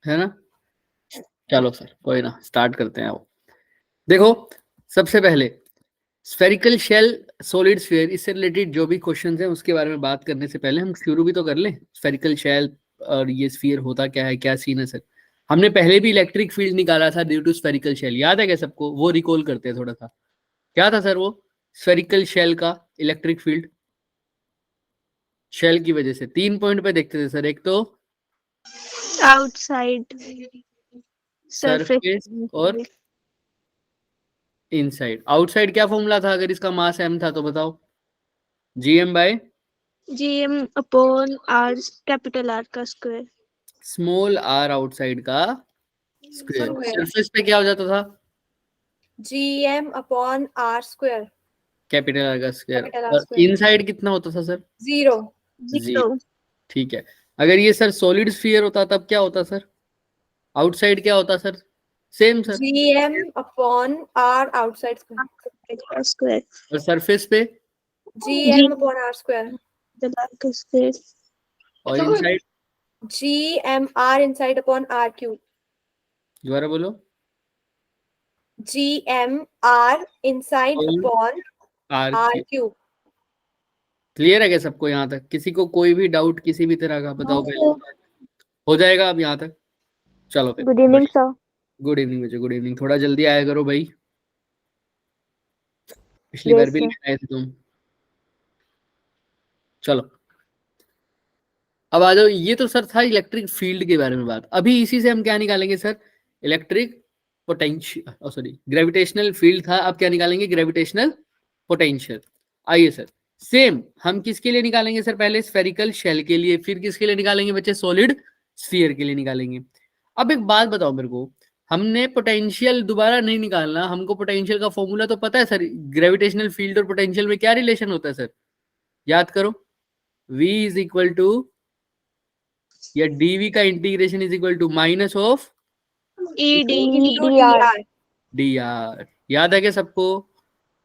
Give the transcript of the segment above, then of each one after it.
है ना। चलो सर कोई ना, स्टार्ट करते हैं। आओ देखो, सबसे पहले स्फेरिकल शेल सॉलिड स्फीयर, इससे रिलेटेड जो भी क्वेश्चंस हैं उसके बारे में बात करने से पहले हम शुरू भी तो कर लें। स्फेरिकल शेल और ये स्फीयर होता क्या है, क्या सीन है सर। हमने पहले भी इलेक्ट्रिक फील्ड निकाला था ड्यू टू स्फेरिकल शेल, याद है क्या सबको? वो रिकॉल करते हैं थोड़ा सा। क्या था सर वो स्फेरिकल शेल का इलेक्ट्रिक फील्ड? शेल की वजह से 3 पॉइंट पे देखते थे सर। एक तो आउटसाइड सरफेस और इनसाइड। आउटसाइड क्या फॉर्मूला था अगर इसका मास m था तो बताओ? GM by GM upon R, capital R का स्क्वायर। स्मॉल आर आउटसाइड का स्क्वायर। सरफेस पे क्या हो जाता था? GM upon R square, capital R का स्क्वायर। कैपिटल R और स्क्वायर। इनसाइड कितना होता था सर? 0। जीरो। ठीक है। अगर ये सर सॉलिड स्फीयर होता तब क्या होता सर? आउटसाइड क्या होता sir? Same sir. GM upon R outside square और सरफेस पे GM अपॉन R स्क्वायर। और inside GMR inside upon R cube. दोबारा बोलो। GMR inside upon R R cube. Clear है क्या सबको यहाँ तक? किसी को कोई भी डाउट किसी भी तरह का बताओ पहले। हो जाएगा अब यहाँ तक? चलो फिर। Good evening sir. Good evening बच्चों, गुड इवनिंग। थोड़ा जल्दी आया करो भाई, पिछली बार भी लेट आए थे तुम। चलो अब आ जाओ। ये तो सर था इलेक्ट्रिक फील्ड के बारे में बात। अभी इसी से हम क्या निकालेंगे sir? Electric potential, sorry gravitational field था। अब क्या निकालेंगे? Gravitational potential. आइए सर, सेम हम किसके लिए निकालेंगे सर? पहले स्फेरिकल शेल के लिए, फिर किसके लिए निकालेंगे बच्चे? सॉलिड स्फीयर के लिए निकालेंगे। अब एक बात बताओ मेरे को, हमने पोटेंशियल दोबारा नहीं निकालना, हमको पोटेंशियल का फॉर्मूला तो पता है सर। ग्रेविटेशनल फील्ड और पोटेंशियल में क्या रिलेशन होता है सर? याद करो। V इज इक्वल टू, या dv का integration is equal to minus of dr। याद है क्या सबको?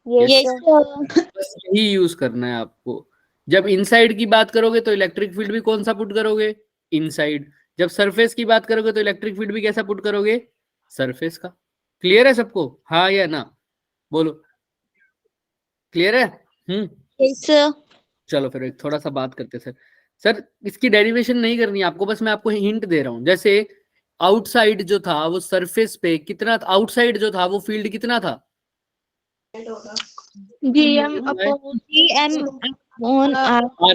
बस यही यूज करना है आपको। जब इनसाइड की बात करोगे तो इलेक्ट्रिक फील्ड भी कौन सा पुट करोगे? इनसाइड। जब सरफेस की बात करोगे तो इलेक्ट्रिक फील्ड भी कैसा पुट करोगे? सरफेस का। क्लियर है सबको? हाँ या ना बोलो। क्लियर है? चलो फिर एक थोड़ा सा बात करते हैं सर। सर इसकी डेरिवेशन नहीं करनी है आपको, बस मैं आपको हिंट दे रहा हूं। जैसे आउटसाइड जो था वो सरफेस पे कितना, आउटसाइड जो था वो फील्ड कितना था? R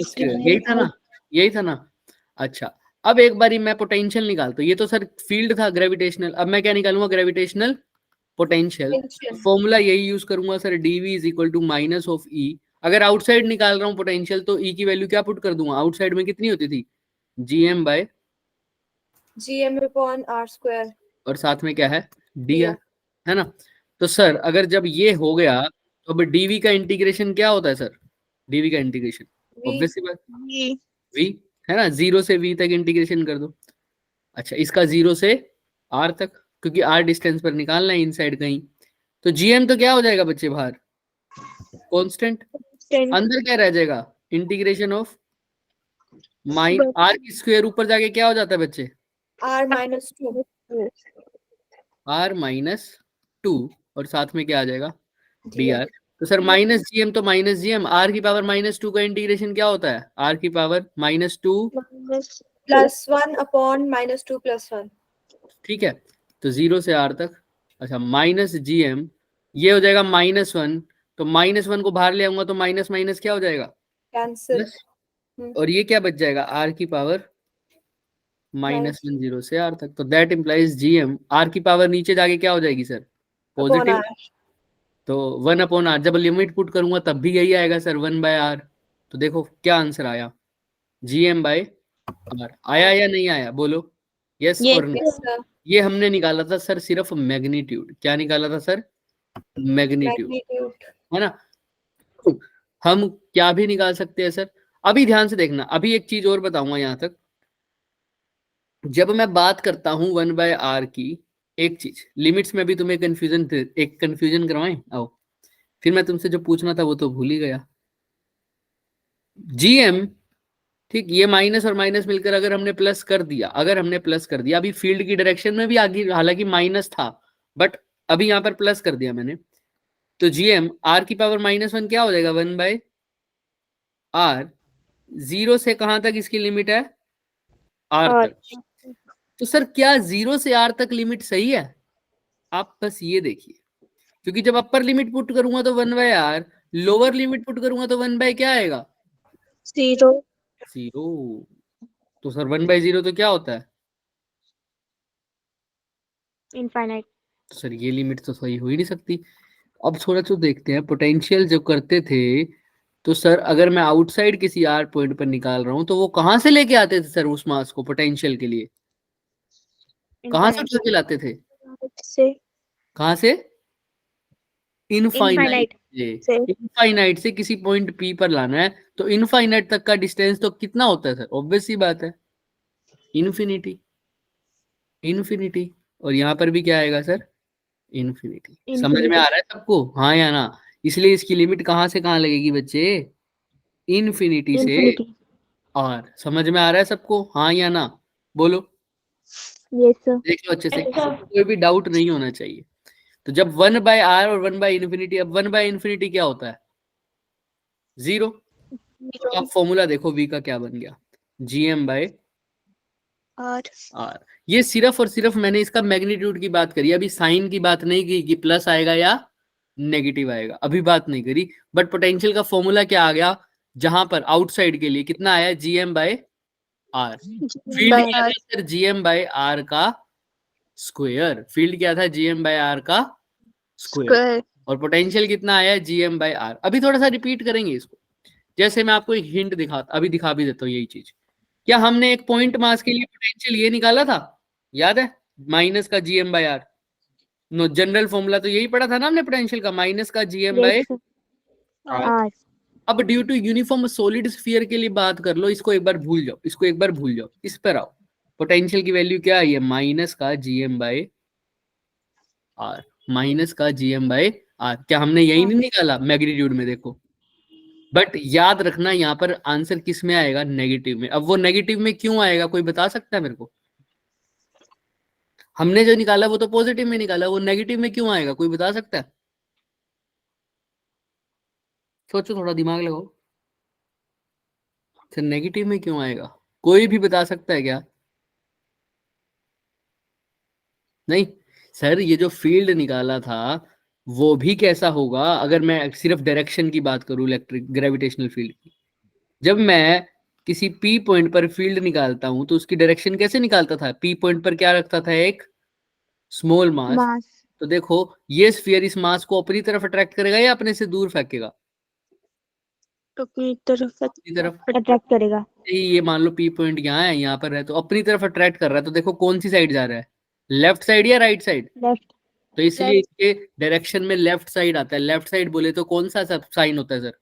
square. यही था ना, यही था ना। अच्छा, अब एक बारी मैं पोटेंशियल निकालता हूँ। ये तो सर फील्ड था ग्रेविटेशनल, अब मैं क्या निकालूंगा? Gravitational potential. फॉर्मूला यही यूज करूंगा sir, dv is equal to minus of E. अगर आउटसाइड निकाल रहा हूँ पोटेंशियल तो ई की वैल्यू क्या पुट कर दूंगा? आउटसाइड में कितनी होती थी? gm by GM upon R square और साथ में क्या है? dr, है ना। तो सर अगर जब ये हो गया तो अब dv का इंटीग्रेशन क्या होता है सर? dv का इंटीग्रेशन ऑब्वियसली बात v, है ना। 0 से v तक इंटीग्रेशन कर दो। अच्छा, इसका 0 से r तक, क्योंकि r डिस्टेंस पर निकालना है इनसाइड कहीं। तो gm तो क्या हो जाएगा बच्चे? बाहर कांस्टेंट। अंदर क्या रह जाएगा? इंटीग्रेशन ऑफ माइन r की स्क्वायर, ऊपर जाके क्या हो जाता है बच्चे? R minus 2। r माइनस 2 और साथ में क्या आ जाएगा? dr। तो सर माइनस जीएम तो माइनस जीएम, आर की पावर माइनस 2 का इंटीग्रेशन क्या होता है? आर की power minus 2 plus 1 upon minus 2 plus 1। ठीक है, तो 0 से r तक। अच्छा, माइनस जीएम ये हो जाएगा माइनस 1, तो माइनस 1 को बाहर ले आऊंगा तो माइनस माइनस क्या हो जाएगा? कैंसिल। और ये क्या बच जाएगा? आर की पावर माइनस 1 0 से r तक। तो दैट इंप्लाइज जीएम आर की पावर नीचे जाके क्या हो जाएगी सर? पॉजिटिव। तो 1 अपॉन आर, जब लिमिट पुट करूंगा तब भी यही आएगा सर, 1 बाय आर। तो देखो क्या आंसर आया, जीएम बाय आर। आया या नहीं आया बोलो? यस और नो। ये हमने निकाला था सर सिर्फ मैग्नीट्यूड। क्या निकाला था सर? मैग्नीट्यूड, है ना। हम क्या भी निकाल सकते हैं सर। अभी ध्यान से देखना, अभी एक चीज और बताऊंगा यहाँ तक। जब मैं बात करता हूं 1 बाय आर की, एक चीज लिमिट्स में भी तुम्हें एक कंफ्यूजन करवाएं। आओ, फिर मैं तुमसे जो पूछना था वो तो भूल ही गया। जीएम ठीक, ये माइनस और माइनस मिलकर अगर हमने प्लस कर दिया, अभी फील्ड की डायरेक्शन में भी आगे हालांकि माइनस था, बट अभी यहाँ पर प्लस कर दिया मैंने, तो जीएम आर की पावर -1 क्या हो जाएगा, 1/r। 0 से कहां तक इसकी लिमिट है, आर और तक। तो सर क्या 0 से r तक लिमिट सही है? आप बस ये देखिए, क्योंकि जब अपर लिमिट पुट करूंगा तो 1/r, लोअर लिमिट पुट करूंगा तो 1 क्या आएगा, 0 0। तो सर 1/0 तो क्या होता है, इनफाइनाइट। तो सर ये लिमिट तो सही हो ही नहीं सकती। अब थोड़ा सा देखते हैं, पोटेंशियल जो करते थे, तो सर अगर मैं आउटसाइड किसी आर पॉइंट पर निकाल रहा हूं तो वो कहां से लेके आते थे सर उस मास को पोटेंशियल के लिए, कहां से उठा के लाते थे, से कहां से, इनफाइनाइट इनफाइनाइट से इनफाइनाइट से किसी पॉइंट पी पर लाना है, तो इनफाइनाइट तक का डिस्टेंस तो कितना होता है सर, ऑब्वियस सी बात है, इन्फिनिटी। इन्फिनिटी, और यहाँ पर भी क्या आएगा सर, इन्फिनिटी। समझ में आ रहा है सबको, हाँ या ना? इसलिए इसकी लिमिट कहाँ से कहाँ लगेगी बच्चे, इन्फिनिटी से इनफिनिटी। आर। समझ में आ रहा है सबको, हाँ या ना, बोलो। Yes sir. देख लो अच्छे से, कोई भी डाउट नहीं होना चाहिए। तो जब 1/r और 1/∞, अब 1/∞ क्या होता है, 0। तो आप फॉर्मूला देखो v का क्या बन गया, gm/r। और ये सिर्फ और सिर्फ मैंने इसका मैग्नीट्यूड की बात करी, अभी साइन की बात नहीं की कि प्लस आएगा या नेगेटिव आएगा, अभी बात नहीं करी। बट पोटेंशियल का फॉर्मूला क्या आ गया, जहां पर आउटसाइड के लिए कितना आया, gm/r। फील्ड क्या था सर, gm/r का स्क्वायर, फील्ड क्या था, gm/r का स्क्वायर। और पोटेंशियल कितना आया, gm/r। अभी थोड़ा सा रिपीट करेंगे इसको, जैसे मैं आपको एक हिंट अभी दिखा भी देता हूँ यही चीज। क्या हमने एक पॉइंट मास के लिए पोटेंशियल ये निकाला था, याद है, माइनस का gm/r। नो, जनरल फॉर्मूला तो यही पढ़ा था ना हमने पोटेंशियल का, माइनस का gm/r। आर। अब due to uniform solid sphere के लिए बात कर लो, इसको एक बार भूल जाओ, इस पर आओ। पोटेंशियल की वैल्यू क्या आई है, माइनस का gm/r, क्या हमने यही नहीं निकाला मैग्नीट्यूड में, देखो। बट याद रखना यहाँ पर आंसर किस में आएगा, नेगेटिव में। अब वो नेगेटिव में क्यों आएगा, कोई बता सकता है मेरे को? हमने जो निकाला वो तो पॉजिटिव में निकाला, वो नेगेटिव में क्यों आएगा, कोई बता सकता है? सोचो, थोड़ा दिमाग लगाओ, सर नेगेटिव में क्यों आएगा, कोई भी बता सकता है क्या? नहीं सर, ये जो फील्ड निकाला था वो भी कैसा होगा, अगर मैं सिर्फ डायरेक्शन की बात करूं, इलेक्ट्रिक ग्रेविटेशनल फील्ड की, जब मैं किसी पी पॉइंट पर फील्ड निकालता हूं तो उसकी डायरेक्शन कैसे निकालता था, पी पॉइंट पर क्या रखता था, एक स्मॉल मास। तो देखो, ये स्फीयर इस मास को अपनी तरफ अट्रैक्ट करेगा या अपने से दूर फेंकेगा, अपनी तरफ अपनी तरफ। अट्रैक्ट करेगा। ये मान लो पी पॉइंट यहाँ है, यहाँ पर है, तो अपनी तरफ अट्रैक्ट कर रहा है, तो देखो कौन सी साइड जा रहा है, लेफ्ट साइड या राइट साइड, लेफ्ट। तो इसलिए इसके डायरेक्शन में लेफ्ट साइड आता है। लेफ्ट साइड बोले तो कौन सा साइन होता है सर,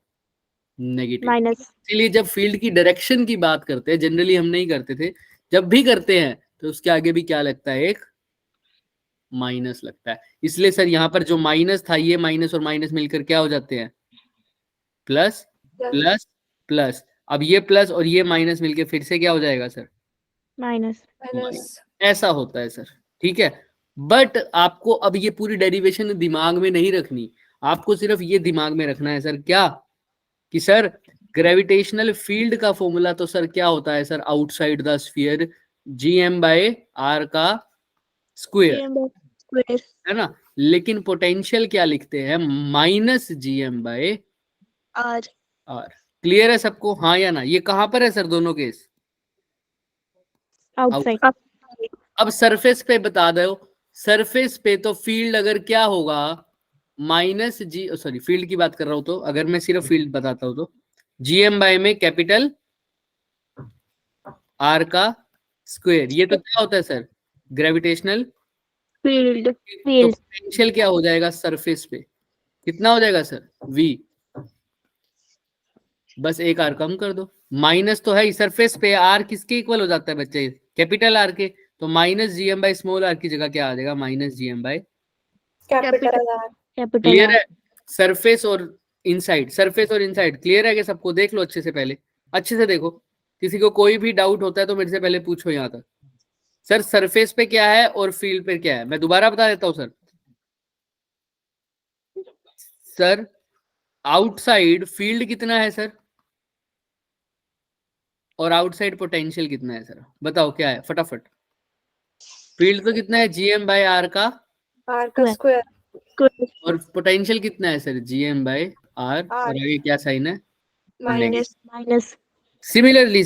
नेगेटिव। माइनस। इसलिए जब फील्ड की डायरेक्शन की बात करते हैं, जनरली हम नहीं करते थे, जब भी करते हैं तो उसके आगे भी क्या लगता है, एक माइनस लगता है। इसलिए सर यहाँ पर जो माइनस था, ये माइनस और माइनस मिलकर क्या हो जाते हैं, प्लस प्लस प्लस। अब ये प्लस और ये माइनस मिलकर फिर से क्या हो जाएगा सर, माइनस। ऐसा होता है सर, ठीक है। बट आपको अब ये पूरी डेरिवेशन दिमाग में नहीं रखनी, आपको सिर्फ ये दिमाग में रखना है सर, क्या, कि सर ग्रेविटेशनल फील्ड का फॉर्मूला तो सर क्या होता है sir, outside the sphere gm/r का स्क्वायर, है ना। लेकिन पोटेंशियल क्या लिखते हैं, -gm/r। आर। क्लियर है सबको, हाँ या ना? ये कहां पर है सर, दोनों केस आउटसाइड। अब सरफेस पे बता दो, सरफेस पे तो फील्ड अगर क्या होगा, फील्ड की बात कर रहा हूं, तो अगर मैं सिर्फ फील्ड बताता हूं तो gm/, में कैपिटल r का स्क्वायर, ये तो क्या होता है सर, ग्रेविटेशनल फील्ड। तो पोटेंशियल क्या हो जाएगा सरफेस पे, कितना हो जाएगा सर, v। बस एक आर कम कर दो, माइनस तो है ही सरफेस पे, आर किसके इक्वल हो जाता है बच्चे, कैपिटल आर के, तो -gm/स्मॉल आर की जगह क्या आ जाएगा, -gm/। Capital R. क्लियर है, सरफेस और इनसाइड क्लियर है कि सबको, देख लो अच्छे से, पहले अच्छे से देखो, किसी को कोई भी डाउट होता है तो मेरे से पहले पूछो यहाँ तक। सर सरफेस पे क्या है और फील्ड पे क्या है, मैं दोबारा बता देता हूँ सर। सर आउटसाइड फील्ड कितना है सर, और आउटसाइड पोटेंशियल कितना है सर, बताओ क्या है फटाफट। फील्ड तो कितना है GM बाय आर का R का स्क्वायर और पोटेंशियल कितना है सर GM बाय आर, और आगे क्या साइन है माइनस। माइनस सिमिलरली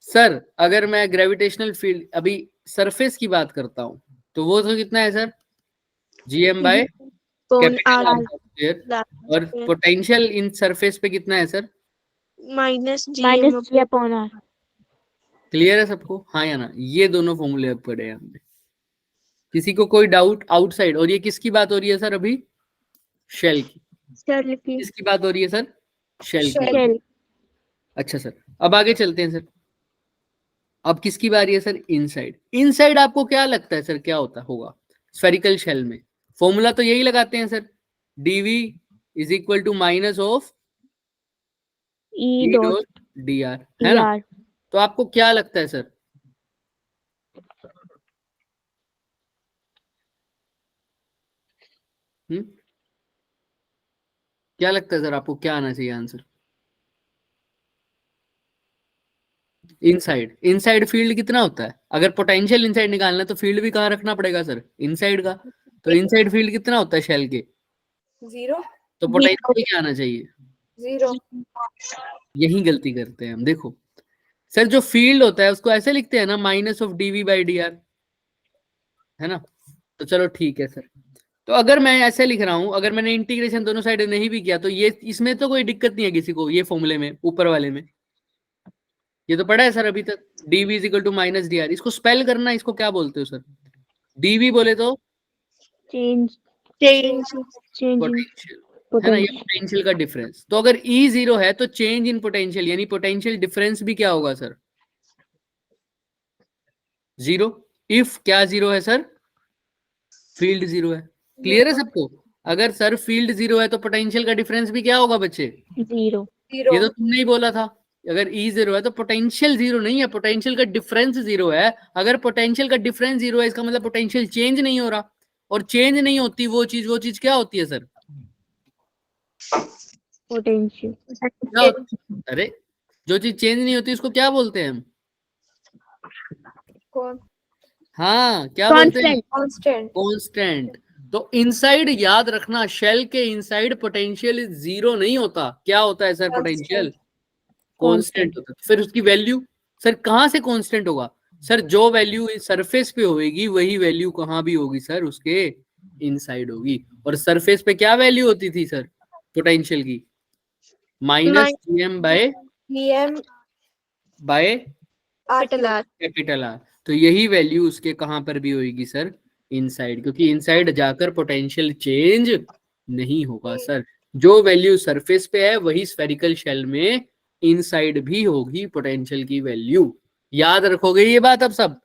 सर अगर मैं ग्रेविटेशनल फील्ड अभी सरफेस की बात करता हूं तो वो तो कितना है sir GM by capital R square, और पोटेंशियल इन सरफेस पे कितना है sir minus G upon R. Clear है सबको, हाँ या ना। ये दोनों फॉर्मूले अब पढ़े हैं हमने। किसी को कोई डाउट आउटसाइड, और ये किसकी बात हो रही है सर अभी, शेल की। शेल की। किसकी बात हो रही है सर, शेल की। शेल। अच्छा सर अब आगे चलते हैं सर। अब किसकी बारी है सर, इनसाइड। इनसाइड आपको क्या लगता है सर क्या होता होगा स्फेरिकल शेल में, फॉर्मूला तो यही लगाते हैं sir, dv is equal to minus of E dot dr, है ना। तो आपको क्या लगता है सर, क्या लगता है सर आपको, क्या आना चाहिए आंसर। इनसाइड फील्ड कितना होता है, अगर पोटेंशियल इनसाइड निकालना है तो फील्ड भी कहाँ रखना पड़ेगा सर, इनसाइड का। तो इनसाइड फील्ड कितना होता है शेल के, 0 तो पोटेंशियल क्या आना चाहिए, 0। यही गलती करते हैं हम। देखो सर जो फील्ड होता है उसको ऐसे लिखते हैं ना, minus of dv by dr, है ना। तो चलो ठीक है सर, तो अगर मैं ऐसे लिख रहा हूं, अगर मैंने इंटीग्रेशन दोनों साइड नहीं भी किया तो ये इसमें तो कोई दिक्कत नहीं है किसी को, ये फॉर्मूले में ऊपर वाले में ये तो पढ़ा है सर अभी तक, dv is equal to minus dr। इसको स्पेल करना, इसको क्या बोलते हो सर, dv बोले तो चेंज पोटेंशियल, है ना, ये पोटेंशियल का डिफरेंस। तो अगर E 0 है तो चेंज इन पोटेंशियल, यानी पोटेंशियल डिफरेंस भी क्या होगा सर, 0। इफ क्या 0 है सर, फील्ड 0 है। क्लियर है सबको, अगर सर फील्ड 0 है तो पोटेंशियल का डिफरेंस भी क्या होगा बच्चे, 0। ये तो तुमने ही बोला था। अगर E 0 है तो पोटेंशियल 0 नहीं है, पोटेंशियल का डिफरेंस 0 है। अगर पोटेंशियल का डिफरेंस 0 है इसका मतलब पोटेंशियल चेंज नहीं हो रहा, और चेंज नहीं होती वो चीज क्या होती है सर, पोटेंशियल। क्या होती है? अरे जो चीज चेंज नहीं होती उसको क्या बोलते हैं हम, कौन, हाँ क्या बोलते हैं, कांस्टेंट। कांस्टेंट। तो इनसाइड याद रखना, शेल के इनसाइड पोटेंशियल 0 नहीं होता, क्या होता है सर पोटेंशियल, कांस्टेंट होता है। फिर उसकी वैल्यू सर कहां से कांस्टेंट होगा सर, जो वैल्यू सरफेस पे होगी वही वैल्यू कहां भी होगी सर, उसके इनसाइड होगी। और सरफेस पे क्या वैल्यू होती थी सर पोटेंशियल की, minus GM by capital R. तो यही वैल्यू उसके कहां पर भी होगी सर, इनसाइड, क्योंकि इनसाइड जाकर पोटेंशियल चेंज नहीं होगा सर। जो वैल्यू सरफेस पे है वही स्फेरिकल शेल में इनसाइड भी होगी पोटेंशियल की वैल्यू। याद रखोगे ये बात अब सब,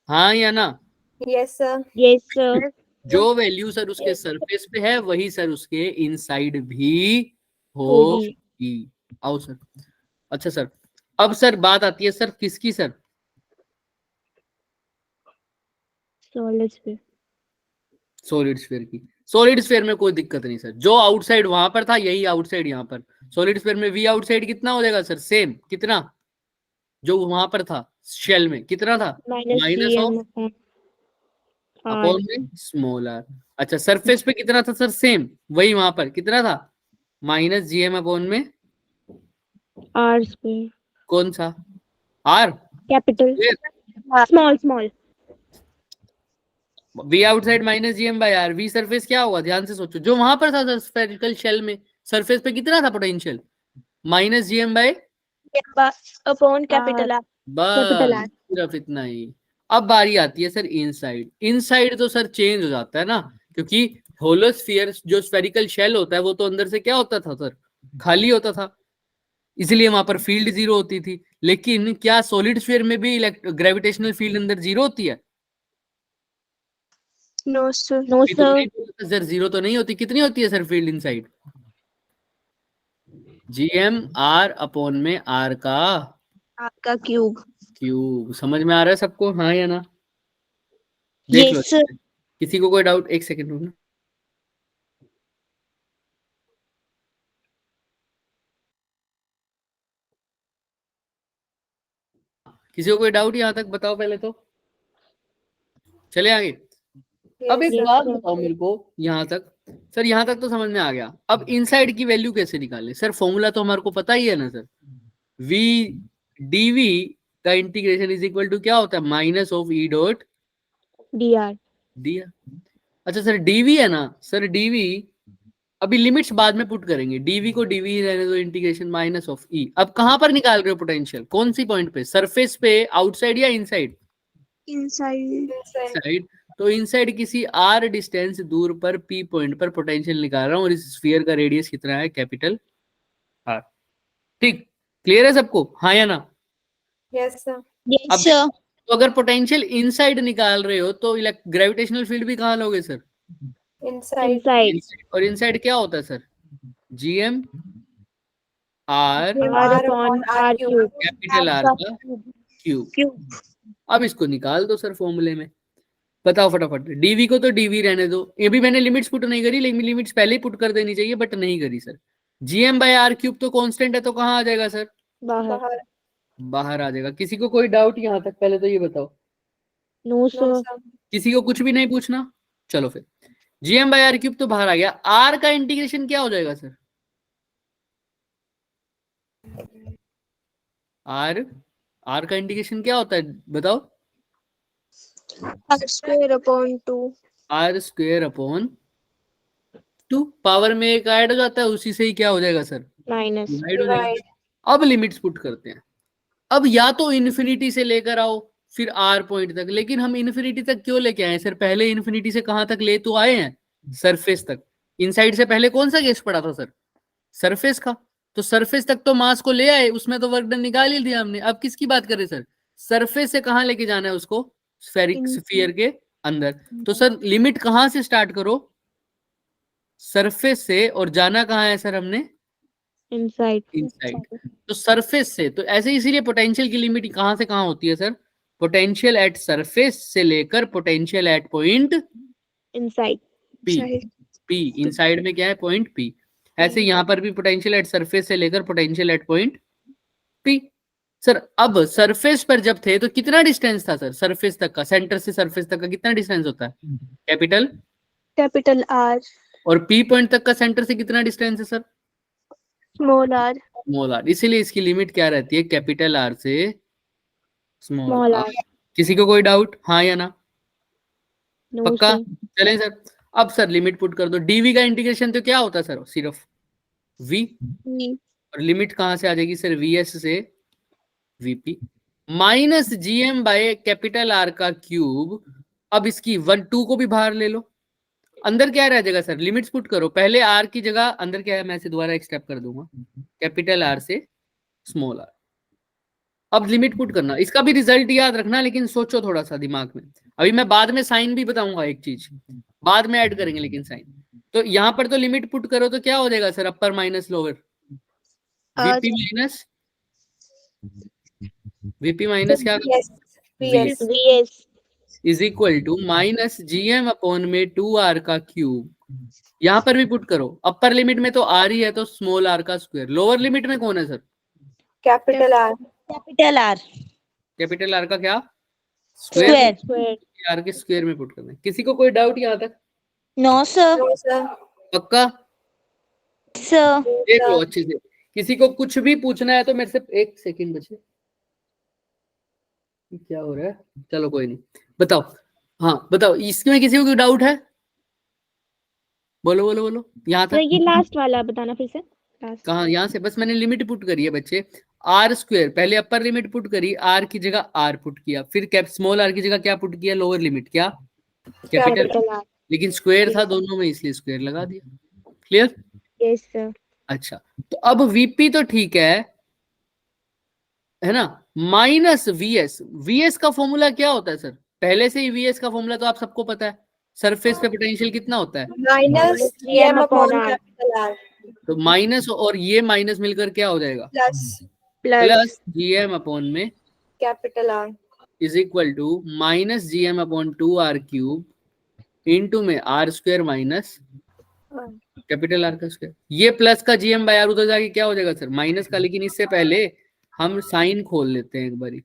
हाँ या ना। Yes sir. Yes sir. जो वैल्यू सर उसके सरफेस पे है वही सर उसके इनसाइड भी होगी। आओ सर, अच्छा सर अब सर बात आती है सर किसकी सर, सॉलिड स्फीयर की। सॉलिड स्फीयर में कोई दिक्कत नहीं सर, जो आउटसाइड वहां पर था यही आउटसाइड यहाँ पर। सॉलिड स्फीयर में वी आउटसाइड कितना हो जाएगा सर, सेम कितना जो वहां पर था शेल में कितना था, माइनस ऑफ अपॉन में स्मॉल आर। अच्छा सरफेस पे कितना था सर, सेम वही वहां पर कितना था, माइनस GM अपॉन में आर स्क्वायर। कौन सा R, capital small. V outside minus GM by R. V surface क्या होगा, ध्यान से सोचो, जो वहां पर था स्फेरिकल शेल में सरफेस पे कितना था potential, minus GM by upon capital R. बस सिर्फ इतना ही। अब बारी आती है सर इनसाइड। इनसाइड तो सर चेंज हो जाता है ना, क्योंकि होलोस्फीयर जो स्फेरिकल शेल होता है वो तो अंदर से क्या होता था सर, खाली होता था, इसलिए वहां पर फील्ड 0 होती थी। लेकिन क्या सॉलिड स्फीयर में भी ग्रेविटेशनल फील्ड अंदर 0 होती है, नो सर। सर 0 तो नहीं होती, कितनी होती है sir field inside, GM R upon में R का आर का क्यूब। क्यूब। समझ में आ रहा है सबको, हाँ या ना? देख लो। Yes sir. किसी को कोई डाउट? एक सेकंड रुकना। किसी को कोई डाउट यहाँ तक? बताओ पहले तो, चले आगे। अब एक Yes, बात sir. बताओ मेरे को, यहाँ तक सर, यहाँ तक तो समझ में आ गया। अब इनसाइड की वैल्यू कैसे निकाले सर? फॉर्मूला तो हमारे को पता ही है ना सर। v dv का इंटीग्रेशन इज इक्वल टू क्या होता है? Minus of E dot D R. D. अच्छा सर, dv है ना सर, dv अभी लिमिट्स बाद में पुट करेंगे। dv को dv ही रहने दो, इंटीग्रेशन माइनस ऑफ ई। अब कहां पर निकाल रहे हो पोटेंशियल? कौन सी पॉइंट पे? सरफेस पे, आउटसाइड या इनसाइड? इनसाइड। inside. साइड। तो इनसाइड किसी r डिस्टेंस दूर पर p पॉइंट पर पोटेंशियल निकाल रहा हूं, और इस स्फीयर का रेडियस कितना है? Capital R। ठीक, क्लियर है सबको, हाँ या ना? Yes, sir. यस अब सर। तो अगर पोटेंशियल इनसाइड निकाल रहे हो तो ग्रेविटेशनल फील्ड भी कहाँ लोगे सर? Inside. इनसाइड। Inside। और इनसाइड क्या होता है sir? gm r R upon R cube. Capital R का क्यूब। क्यूब। अब इसको निकाल दो सर फॉर्मूले में। बताओ फटाफट। dv को तो dv रहने दो, ये भी मैंने लिमिट्स पुट नहीं करी, लेकिन लिमिट्स पहले ही पुट कर देनी चाहिए, बट नहीं करी sir. gm by R cube तो कांस्टेंट है, तो कहाँ आ जाएगा सर? बाहर। बाहर. बाहर आ जाएगा। किसी को कोई डाउट यहाँ तक? पहले तो ये बताओ। No No, sir. sir. किसी को कुछ भी नहीं पूछना? चलो फिर, gm बाय आर क्यूब तो बाहर आ गया। r का इंटीग्रेशन क्या हो जाएगा सर? r का इंटीग्रेशन क्या होता है बताओ? R square upon 2। r square upon 2। Power में एक ऐड हो जाता है, उसी से ही क्या हो जाएगा सर? माइनस। डिवाइड हो जाएगा। Divide. अब लिमिट्स पुट करते हैं। अब या तो इन्फिनिटी से लेकर आओ फिर r पॉइंट तक, लेकिन हम इन्फिनिटी तक क्यों लेके आए सर? पहले इन्फिनिटी से कहां तक ले तो आए हैं? सरफेस तक। इनसाइड से पहले कौन सा केस पड़ा था सर? सरफेस का। तो सरफेस तक तो मास को ले आए, उसमें तो वर्क डन निकाल ही दिया हमने। अब किसकी बात करें सर? सरफेस से कहां लेके जाना है उसको? स्फेरिक स्फीयर के अंदर। तो सर लिमिट कहां से स्टार्ट करो? सरफेस से। और जाना कहाँ है सर हमने? इनसाइड। इनसाइड। तो सरफेस से, तो ऐसे इसीलिए पोटेंशियल की लिमिट कहां से कहां होती है सर? पोटेंशियल एट सरफेस से लेकर potential at point inside. P. P inside में क्या है? Point P. ऐसे यहां पर भी पोटेंशियल एट सरफेस से लेकर potential at point P. Sir अब सरफेस पर जब थे तो कितना डिस्टेंस था सर? सरफेस तक का, सेंटर से सरफेस तक का कितना डिस्टेंस होता है? कैपिटल। Capital R. और पी पॉइंट तक का सेंटर से कितना डिस्टेंस है sir? Small are. Small R. इसीलिए इसकी लिमिट क्या रहती है? कैपिटल आर से स्मॉल स्मॉल आर। आर। किसी को कोई डाउट, हाँ या ना? नो पक्का? सर। चलें सर। अब सर लिमिट पुट कर दो। डीवी का इंटीग्रेशन तो क्या होता है सर? सिर्फ v। और लिमिट कहां से आ जाएगी सर? vs से vp minus gm by capital R का क्यूब। अब इसकी 1 2 को भी बाहर ले लो। अंदर क्या रह जाएगा सर? लिमिट्स पुट करो। पहले R की जगह अंदर क्या है, मैं इसे दोबारा एक स्टेप कर दूंगा, कैपिटल R से स्मॉल r। अब लिमिट पुट करना, इसका भी रिजल्ट याद रखना, लेकिन सोचो थोड़ा सा दिमाग में। अभी मैं बाद में साइन भी बताऊंगा, एक चीज बाद में ऐड करेंगे, लेकिन साइन। तो यहाँ पर तो लिमिट पुट करो तो क्या हो जाएगा sir? Upper minus lower, VP minus क्या Yes. Yes. VS is equal to minus GM upon में 2r का क्यूब। यहाँ पर भी पुट करो। अपर लिमिट में तो r ही है, तो स्मॉल r का स्क्वायर। लोअर लिमिट में कौन है sir? Capital R. Capital R capital R का क्या? स्क्वायर। r के स्क्वायर में पुट करना है। किसी को कोई डाउट यहाँ तक? No sir. No, sir. पक्का? सर। देख लो अच्छे से। किसी को कुछ भी पूछना है तो मेरे से एक सेकंड बचे। क्या हो रहा है? चलो कोई नहीं, बताओ। हाँ बताओ, इसमें किसी को कोई डाउट है? बोलो बोलो बोलो। यहाँ सर तक ये लास्ट वाला बताना फिर से। लास्ट कहाँ? यहाँ से बस मैंने लिमिट पुट करी है बच्चे। आर स्क्वायर, पहले अपर लिमिट पुट करी, आर की जगह आर पुट किया, फिर कैप स्मॉल आर की जगह क्या पुट किया? लोअर लिमिट क्या? कैपिटल। Capital R. लेकिन स्क्वायर था दोनों में, इसलिए स्क्वायर लगा दिया। क्लियर? Yes sir. अच्छा, तो अब वीपी तो ठीक है ना? Minus VS. वीएस का फॉर्मूला क्या होता है सर? पहले से ही वीएस का फॉर्मूला तो आप सबको पता है। सरफेस पे पोटेंशियल कितना होता है? Minus GM upon capital R. तो माइनस और ये माइनस मिलकर क्या हो जाएगा? Plus. प्लस GM अपॉन में capital R. Is equal to minus GM upon 2R cube into में R square minus capital R का स्क्वायर। ये प्लस का GM बाय R उधर जाके क्या हो जाएगा सर, माइनस का। लेकिन इससे पहले हम साइन खोल लेते हैं एक बारी,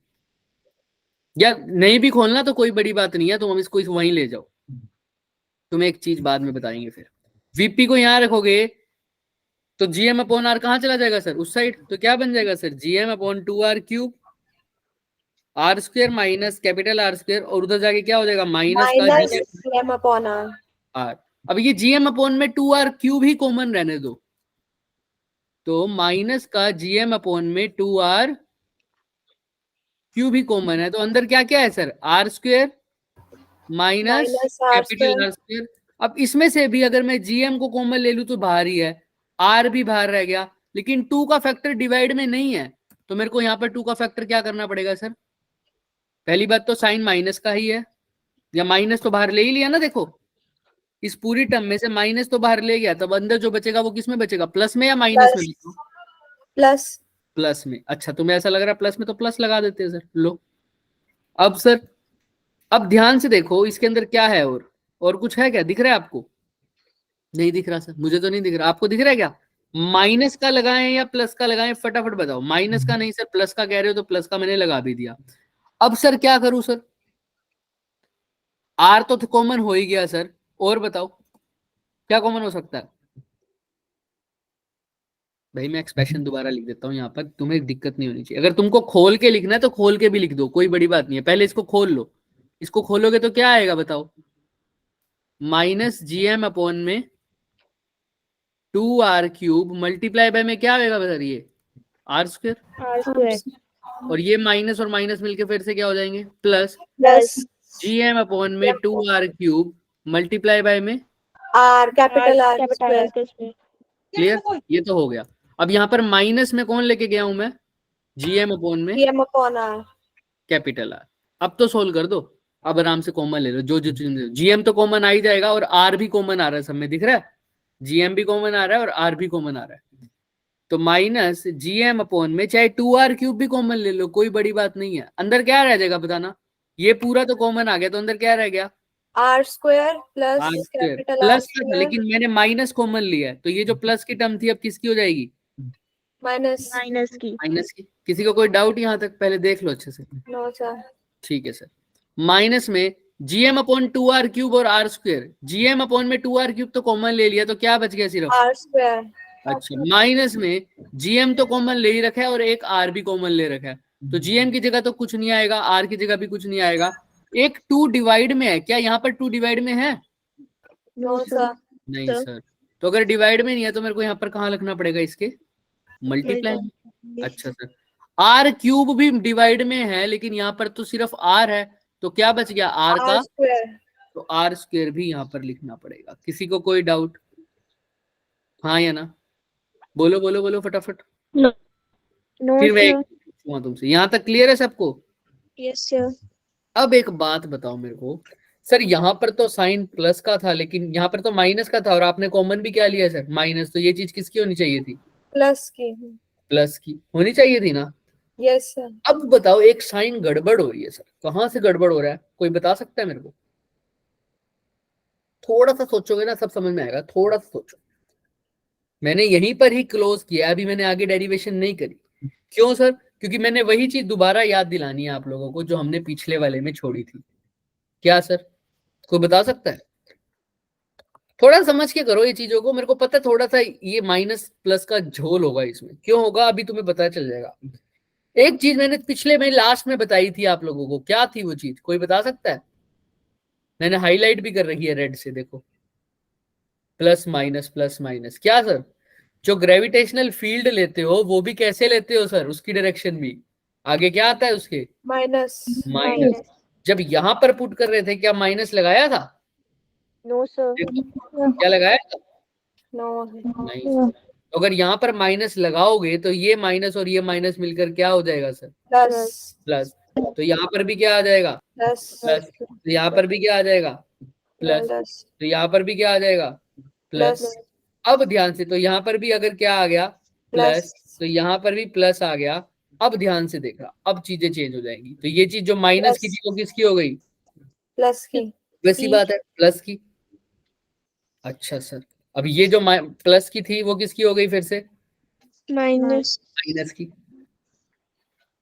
या नहीं भी खोलना तो कोई बड़ी बात नहीं है, तो हम इसको वहीं ले जाओ, तुम्हें एक चीज बाद में बताएंगे। फिर VP को यहाँ रखोगे तो GM अपॉन R कहाँ चला जाएगा सर, उस साइड। तो क्या बन जाएगा sir, GM upon 2R cube R square minus capital R square, और उधर जाके क्या हो जाएगा, माइनस का Minus GM GM upon R. R। अब ये GM अपॉन में 2R क्यूब ही कॉमन रहने दो, तो माइनस का GM अपॉन में 2R क्यूब ही कॉमन है, तो अंदर क्या क्या है sir, R square minus Minus R capital square. R square. अब इसमें से भी अगर मैं GM को कॉमन ले लूं तो बाहर ही है, R भी बाहर रह गया, लेकिन 2 का फैक्टर डिवाइड में नहीं है, तो मेरे को यहाँ पर 2 का फैक्टर क्या करना पड़ेगा सर। पहली बात तो साइन माइनस का ही है, या माइनस तो बाहर ले ही लिया ना, देखो इस पूरी टर्म में से माइनस तो बाहर ले गया, तब अंदर जो बचेगा वो किस में बचेगा, प्लस में या माइनस में। Plus. प्लस में। अच्छा तुम्हें ऐसा लग रहा है प्लस में, तो प्लस लगा देते हैं सर। लो अब सर, अब ध्यान से देखो इसके अंदर क्या है, और कुछ है क्या, दिख रहा है आपको? नहीं दिख रहा सर, मुझे तो नहीं दिख रहा, आपको दिख रहा है क्या? माइनस का लगाएं या प्लस का लगाएं, फटाफट बताओ। माइनस का नहीं सर, प्लस का कह रहे हो तो प्लस का मैंने लगा भी दिया। अब सर क्या करूं सर, आर तो कॉमन हो ही गया सर, और बताओ क्या कॉमन हो सकता है? भाई मैं एक्सप्रेशन दोबारा लिख देता हूँ यहाँ पर, तुम्हें दिक्कत नहीं होनी चाहिए। अगर तुमको खोल के लिखना है तो खोल के भी लिख दो, कोई बड़ी बात नहीं है। पहले इसको खोल लो, इसको खोलोगे तो क्या आएगा बताओ, माइनस GM अपॉन में 2R क्यूब मल्टीप्लाई बाय में क्या आएगा सर, ये R स्क्वायर, R square. और ये माइनस और माइनस मिलके फिर से क्या हो जाएंगे, प्लस Plus GM अपॉन में 2R क्यूब मल्टीप्लाई बाय में R capital R square. Clear, ये तो हो गया। अब यहाँ पर माइनस में कौन लेके गया हूं मैं, GM अपॉन में GM upon R. Capital R। अब तो सोल्व कर दो, अब आराम से कॉमन ले लो, जो जो GM तो कॉमन आ ही जाएगा, और R भी कॉमन आ रहा है, सब में दिख रहा है, GM भी कॉमन आ रहा है और R भी कॉमन आ रहा है। तो माइनस GM अपॉन में चाहे 2R क्यूब भी कॉमन ले लो, कोई बड़ी बात नहीं है। अंदर क्या रह जाएगा बताना, ये पूरा तो कॉमन आ गया, तो अंदर क्या रह गया, R square plus R square capital R plus, square लेकिन मैंने माइनस कॉमन लिया है, तो ये जो प्लस की टर्म थी अब किसकी हो जाएगी, minus. माइनस की। माइनस की। किसी को कोई डाउट यहाँ तक, पहले देख लो अच्छे से। No sir. ठीक है सर, माइनस में GM अपॉन 2R क्यूब और R स्क्वायर, GM अपॉन में 2R क्यूब तो कॉमन ले लिया, तो क्या बच गया सिर्फ R square. अच्छा, माइनस में GM तो कॉमन ले ही रखा है और एक R भी कॉमन ले रखा है, तो GM की जगह तो कुछ नहीं आएगा, R की जगह भी कुछ नहीं आएगा। एक 2 डिवाइड में है क्या, यहाँ पर 2 डिवाइड में है? No sir. नहीं सर, तो अगर डिवाइड में नहीं है तो मेरे को यहाँ पर कहाँ लिखना पड़ेगा, इसके मल्टीप्लाई। अच्छा सर, R क्यूब भी डिवाइड में है, लेकिन यहाँ पर तो सिर्फ R है, तो क्या बच गया R R का, square. तो R स्क्वायर भी यहाँ पर लिखना पड़ेगा। किसी को कोई डाउट, हाँ या ना, बोलो बोलो बोलो फटाफट। नो फिर मैं सर। पूछूंगा तुमसे, यहाँ तक क्लियर है सबको? Yes sir. अब एक बात बताओ मेरे को सर, यहाँ पर तो साइन प्लस का था, लेकिन यहाँ पर तो माइनस का था, और आपने कॉमन भी क्या लिया सर, माइनस, तो ये चीज किसकी होनी चाहिए थी, Plus की. प्लस की होनी चाहिए थी ना। Yes sir. अब बताओ एक साइन गड़बड़ हो रही है सर, कहाँ से गड़बड़ हो रहा है, कोई बता सकता है मेरे को? थोड़ा सा सोचोगे ना सब समझ में आएगा, थोड़ा सा सोचो। मैंने यहीं पर ही क्लोज किया, अभी मैंने आगे डेरिवेशन नहीं करी। क्यों सर? क्योंकि मैंने वही चीज दोबारा याद दिलानी है आप लोगों को जो हमने पिछले वाले में छोड़ी थी। क्या सर, कोई बता सकता है? थोड़ा समझ के करो ये चीजों को, मेरे को पता है थोड़ा सा ये माइनस प्लस का झोल होगा इसमें, क्यों होगा अभी तुम्हें पता चल जाएगा। एक चीज मैंने पिछले में लास्ट में बताई थी आप लोगों को, क्या थी वो चीज, कोई बता सकता है? मैंने हाईलाइट भी कर रखी है रेड से, देखो, प्लस माइनस। क्या सर? जो ग्रेविटेशनल फील्ड लेते हो वो भी कैसे लेते हो सर, उसकी डायरेक्शन भी आगे क्या आता है उसके, Minus. माइनस। जब यहां पर पुट कर रहे थे क्या माइनस लगाया था? No sir. देखो, क्या लगाया था? No. नहीं। तो अगर यहाँ पर माइनस लगाओगे तो ये माइनस और ये माइनस मिलकर क्या हो जाएगा सर, Plus. प्लस। तो यहाँ पर भी क्या आ जाएगा, Plus. प्लस। तो यहाँ पर भी क्या आ जाएगा, प्लस। Plus. तो यहाँ पर भी क्या आ जाएगा, प्लस। Plus. अब ध्यान से, तो यहाँ पर भी अगर क्या आ गया, प्लस, Plus. तो यहाँ पर भी प्लस आ गया, अब ध्यान से देखना, अब चीजें चेंज हो जाएंगी। तो ये चीज जो माइनस की थी वो किसकी हो गई? प्लस की। वैसी बात है, प्लस की। अच्छा सर, अब ये जो प्लस की थी वो किसकी हो गई फिर से? माइनस। माइनस की।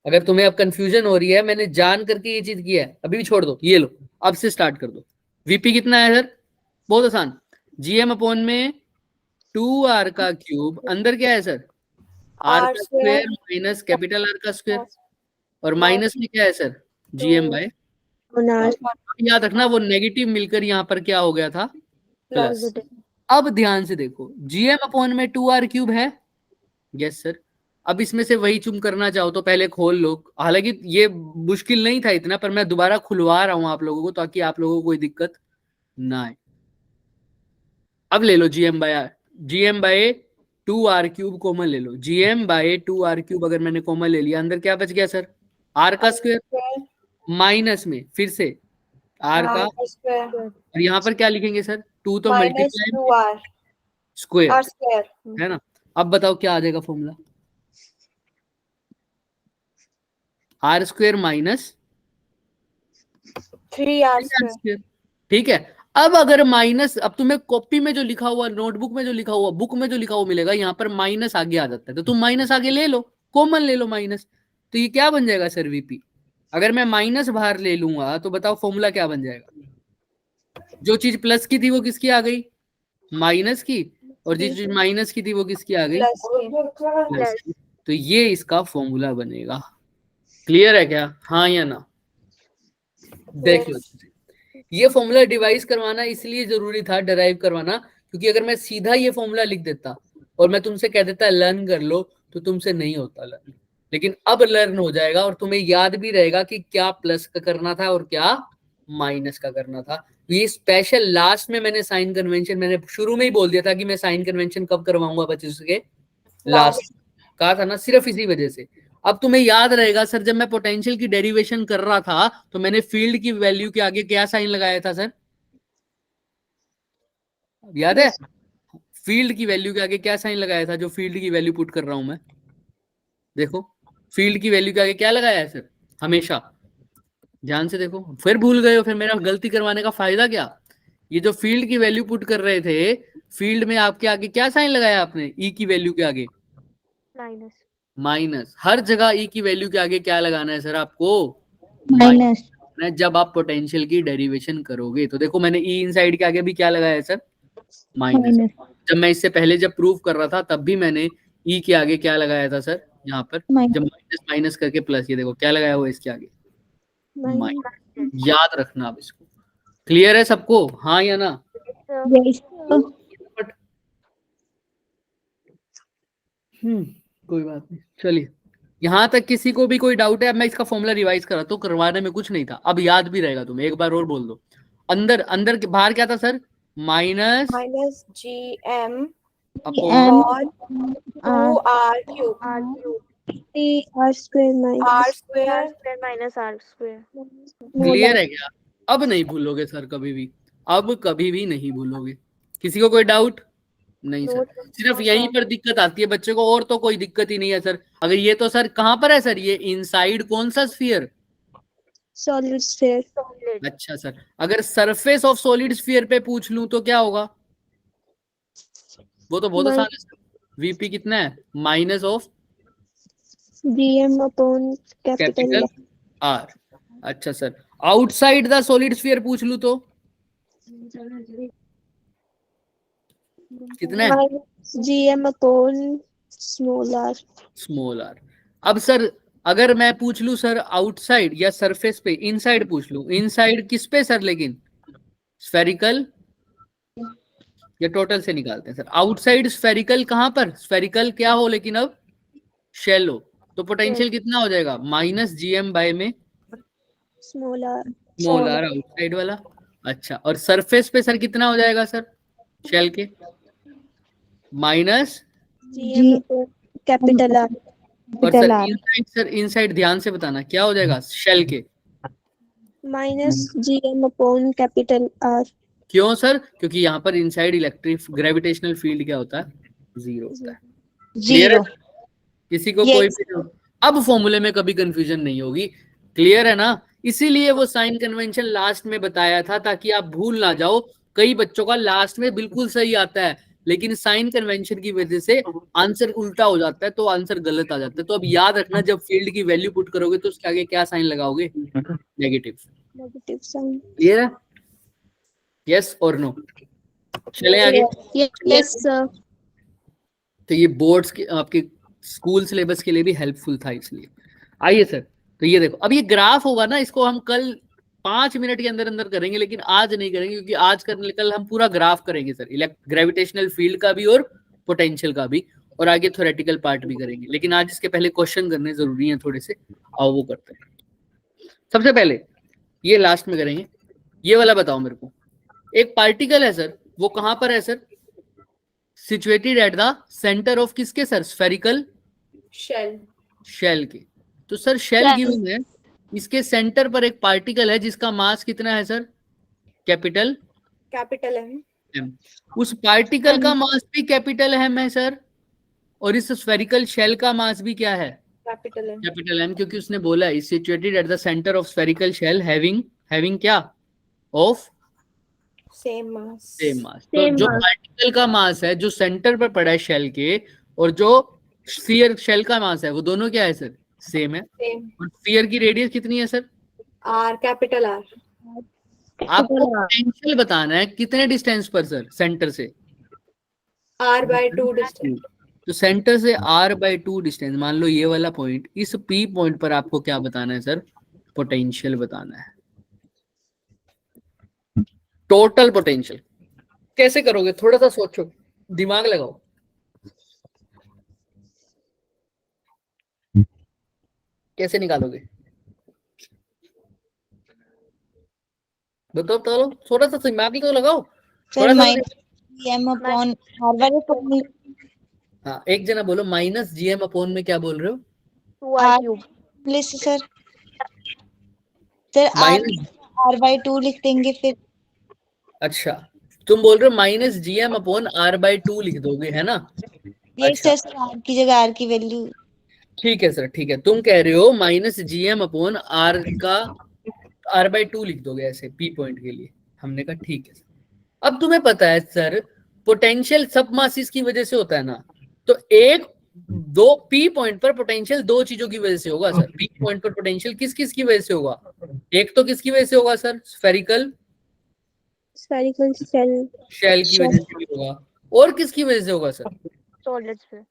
अगर तुम्हें अब कंफ्यूजन हो रही है, मैंने जान करके ये चीज किया है, अभी भी छोड़ दो, ये लो, अब से स्टार्ट कर दो। वीपी कितना है सर? बहुत आसान, जीएम अपॉन में 2r का क्यूब, अंदर क्या है सर? आर आर का square square minus capital R का स्क्वायर, और माइनस में क्या है सर? GM bye. याद रखना वो नेगेटिव मिलकर यहाँ पर क्या हो गया था? प्लस। अब ध्यान से देखो, जीएम अपॉन में 2r क्यूब है। Yes sir. अब इसमें से वही चुम करना चाहो तो पहले खोल लो, हालांकि ये मुश्किल नहीं था इतना, पर मैं दोबारा खुलवा रहा हूं आप लोगों को ताकि आप लोगों को कोई दिक्कत ना आए। अब ले लो GM by 2r cube common ले लो। जीएम बाय 2r क्यूब अगर मैंने कॉमन ले लिया, अंदर क्या बच गया सर? आर का स्क्वायर माइनस में फिर से आर का, स्क्वायर और यहाँ पर क्या लिखेंगे सर? 2 तो minus multiply 2r square R square है ना। अब बताओ क्या आ जाएगा formula? R square minus 3r square. ठीक है। अब अगर माइनस, अब तुम्हें कॉपी में जो लिखा हुआ, नोटबुक में जो लिखा हुआ, बुक में जो लिखा हुआ मिलेगा, यहाँ पर माइनस आगे आ जाता है, तो तुम माइनस आगे ले लो, कॉमन ले लो माइनस। तो ये क्या बन जाएगा सर? वीपी। अगर मैं माइनस बाहर ले लूंगा तो बताओ फॉर्मूला क्या बन जाएगा? जो चीज प्लस की थी वो किसकी आ गई? माइनस की। और जिस चीज माइनस की थी वो किसकी आ गई? प्लस की। प्लस की। तो ये इसका फॉर्मूला बनेगा। क्लियर है क्या? हाँ या ना? देख लो, ये फॉर्मूला डिवाइस करवाना इसलिए जरूरी था, डराइव करवाना, क्योंकि अगर मैं सीधा ये फॉर्मूला लिख देता और मैं तुमसे कह देता लर्न कर लो, तो तुमसे नहीं होता लर्न। लेकिन अब लर्न हो जाएगा और तुम्हें याद भी रहेगा कि क्या प्लस का करना था और क्या माइनस का करना था। ये स्पेशल लास्ट में मैंने साइन कन्वेंशन, मैंने शुरू में ही बोल दिया था कि मैं साइन कन्वेंशन कब करवाऊंगा बच्चों के लास्ट, कहा था ना, सिर्फ इसी वजह से। अब तुम्हें याद रहेगा सर, जब मैं पोटेंशियल की डेरिवेशन कर रहा था तो मैंने फील्ड की वैल्यू के आगे क्या साइन लगाया था सर? याद है? फील्ड की वैल्यू के आगे क्या साइन लगाया था? जो फील्ड की वैल्यू पुट कर रहा हूं मैं, देखो, फील्ड की वैल्यू के आगे क्या लगाया है सर? हमेशा ध्यान से देखो, फिर भूल गए हो, फिर मेरा गलती करवाने का फायदा क्या? ये जो फील्ड की वैल्यू पुट कर रहे थे, फील्ड में आपके आगे क्या साइन लगाया आपने? ई की वैल्यू के आगे माइनस। माइनस। हर जगह ई की वैल्यू के आगे क्या लगाना है सर आपको? माइनस। जब आप पोटेंशियल की डेरिवेशन करोगे तो देखो, मैंने ई इनसाइड के आगे भी क्या लगाया है सर? माइनस। जब मैं इससे पहले जब प्रूव कर रहा था तब भी मैंने ई के आगे क्या लगाया था सर? यहाँ पर जब माइनस माइनस करके प्लस, ये देखो क्या लगाया हुआ है इसके आगे? माइनस। याद रखना आप इसको। क्लियर है सबको? हाँ या ना? कोई बात नहीं, चलिए। यहां तक किसी को भी कोई डाउट है? अब मैं इसका फॉर्मूला रिवाइज करा तो करवाने में कुछ नहीं था, अब याद भी रहेगा तुम्हें। एक बार और बोल दो। अंदर अंदर के बाहर क्या था sir? Minus G M upon 2r cube R square R square minus R square. Clear है क्या? अब नहीं भूलोगे सर कभी भी, अब कभी भी नहीं भूलोगे। किसी को कोई डाउट? नहीं सर, सिर्फ यहीं पर दिक्कत आती है बच्चे को, और तो कोई दिक्कत ही नहीं है सर। अगर ये तो सर कहां पर है सर? ये इनसाइड कौन सा स्फीयर? Solid sphere. अच्छा सर, अगर सरफेस ऑफ सॉलिड स्फीयर पे पूछ लूं तो क्या होगा? वो तो बहुत आसान है सर। वीपी कितना है? Minus of GM upon capital R. अच्छा sir, outside the solid sphere पूछ लूं तो कितना है? GM upon small are. Small r. अब सर अगर मैं पूछ लूं सर आउटसाइड या सरफेस पे, इनसाइड पूछ लूं, इनसाइड किस पे सर? लेकिन स्फेरिकल या टोटल से निकालते हैं सर? आउटसाइड स्फेरिकल कहां पर? स्फेरिकल क्या हो लेकिन अब शेल हो, तो पोटेंशियल कितना हो जाएगा? माइनस जीएम बाय में स्मॉल आर आउटसाइड वाला। अच्छा, और सरफेस पे सर कितना हो जाएगा सर शेल के? Minus GM capital R. और सर इनसाइड, सर इनसाइड ध्यान से बताना क्या हो जाएगा शेल के? Minus GM upon capital are. क्यों सर? क्योंकि यहाँ पर इनसाइड इलेक्ट्रिक ग्रेविटेशनल फील्ड क्या होता है? जीरो होता है। क्लियर है? किसी को कोई भी? अब फॉर्मूले में कभी कंफ्यूजन नहीं होगी, क्लियर है ना। इसीलिए वो साइन कन्वेंशन लास्ट में बताया था ताकि आप भूल ना जाओ। कई बच्चों का लास्ट में बिल्कुल सही आता है लेकिन साइन कन्वेंशन की वजह से आंसर उल्टा हो जाता है तो आंसर गलत आ जाता है। तो अब याद रखना, जब फील्ड की वैल्यू पुट करोगे तो उसके आगे क्या साइन लगाओगे? नेगेटिव। Negative sign. क्लियर है? यस और नो? चले आगे। Yes sir. तो ये बोर्ड्स के आपके स्कूल सिलेबस के लिए भी हेल्पफुल था इसलिए। आइए सर, तो ये देखो, अब ये ग्राफ होगा ना, इसको हम कल 5 मिनट के अंदर अंदर करेंगे लेकिन आज नहीं करेंगे क्योंकि आज करने कल हम पूरा ग्राफ करेंगे सर, ग्रेविटेशनल फील्ड का भी और पोटेंशियल का भी, और आगे थ्योरेटिकल पार्ट भी करेंगे। लेकिन आज इसके पहले क्वेश्चन करने जरूरी है थोड़े से, आओ वो करते हैं। सबसे पहले ये लास्ट में करेंगे, ये वाला बताओ मेरे को। एक पार्टिकल है सर, वो कहां पर है sir? Situated at the centre of किसके सर? Spherical shell. शेल के। तो सर शेल गिवन है, इसके सेंटर पर एक पार्टिकल है जिसका मास कितना है सर? Capital M. उस पार्टिकल का मास भी कैपिटल एम है सर, और इस स्फेरिकल शेल का मास भी क्या है? कैपिटल एम, क्योंकि उसने बोला है situated at the centre of spherical shell having क्या? Of same mass. तो जो पार्टिकल का मास है जो सेंटर पर पड़ा है शेल के, और जो स्फीयर शेल का मास है, वो दोनों क्या है सर? सेम है। और स्फीयर की रेडियस कितनी है सर? R, capital R. आपको पोटेंशियल बताना है कितने डिस्टेंस पर सर? सेंटर से r/2 डिस्टेंस। तो सेंटर से r/2 डिस्टेंस, मान लो ये वाला पॉइंट, इस P पॉइंट पर आपको क्या बताना है सर? पोटेंशियल बताना है, टोटल पोटेंशियल। कैसे करोगे? थोड़ा सा सोचो, दिमाग लगाओ। कैसे निकालोगे? बताओ, थोड़ा सा दिमाग तो लगाओ। थोड़ा सा हाँ, एक जना बोलो माइनस GM अपॉन में क्या बोल रहे हो? सर r/2 लिख देंगे फिर। अच्छा, तुम बोल रहे हो माइनस GM अपॉन r/2 लिख दोगे, है ना? अच्छा। सर r की जगह r की वैल्यू। ठीक है सर, ठीक है, तुम कह रहे हो माइनस GM अपॉन r/2 लिख दोगे ऐसे P पॉइंट के लिए। हमने कहा ठीक है सर। अब तुम्हें पता है सर, पोटेंशियल सब मासिस की वजह से होता है ना, तो दो P पॉइंट पर पोटेंशियल दो चीजों की वजह से होगा सर। P पॉइंट पर पोटेंशियल किस किस की वजह से होगा? एक तो किसकी वजह से होगा सर? स्फेरिकल शेल की वजह से भी होगा। और किसकी वजह से होगा सर? Solid sphere.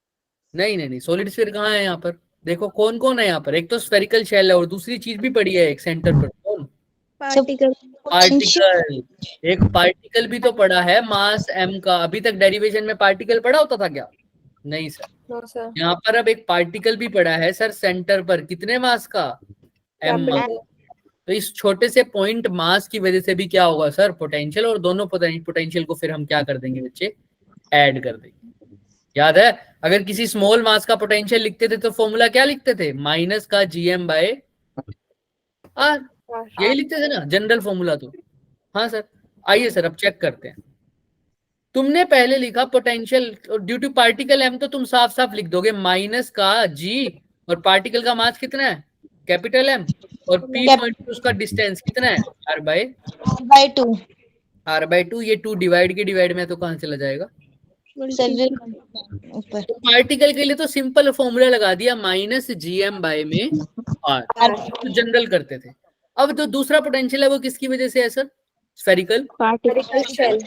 नहीं, सॉलिड स्फीयर कहाँ है यहाँ पर? देखो कौन कौन है यहाँ पर। एक तो स्फेरिकल शेल है और दूसरी चीज भी पड़ी है एक सेंटर पर। कौन? पार्टिकल। एक पार्टिकल भी तो पड़ा है मास m का। अभी तक डेरिवेशन में पार्टिकल पड़ा होता था क्या? नहीं सर। No sir. यहाँ पर अब एक पार्टिकल भी पड़ा है सर सेंटर पर, कितने मास का? m मास। तो इस छोटे से पॉइंट मास की वजह से भी क्या होगा सर? पोटेंशियल। और दोनों पोटेंशियल को फिर हम क्या कर देंगे बच्चे? ऐड कर देंगे। याद है, अगर किसी स्मॉल मास का पोटेंशियल लिखते थे तो फॉर्मूला क्या लिखते थे? माइनस का GM/r, यही लिखते थे ना जनरल फॉर्मूला तो। हाँ सर। आइए सर, अब चेक करते हैं। तुमने पहले लिखा potential due to particle m, तो तुम साफ साफ लिख दोगे माइनस का G, और पार्टिकल का मास कितना है? कैपिटल M, और P पॉइंट उसका डिस्टेंस कितना है? r/2। ये 2 डिवाइड में तो कहां चला जाएगा? तो पार्टिकल के लिए तो सिंपल फॉर्मूला लगा दिया, माइनस GM/में r, तो जनरल करते थे। अब तो दूसरा पोटेंशियल है वो किसकी वजह से है sir? Spherical shell.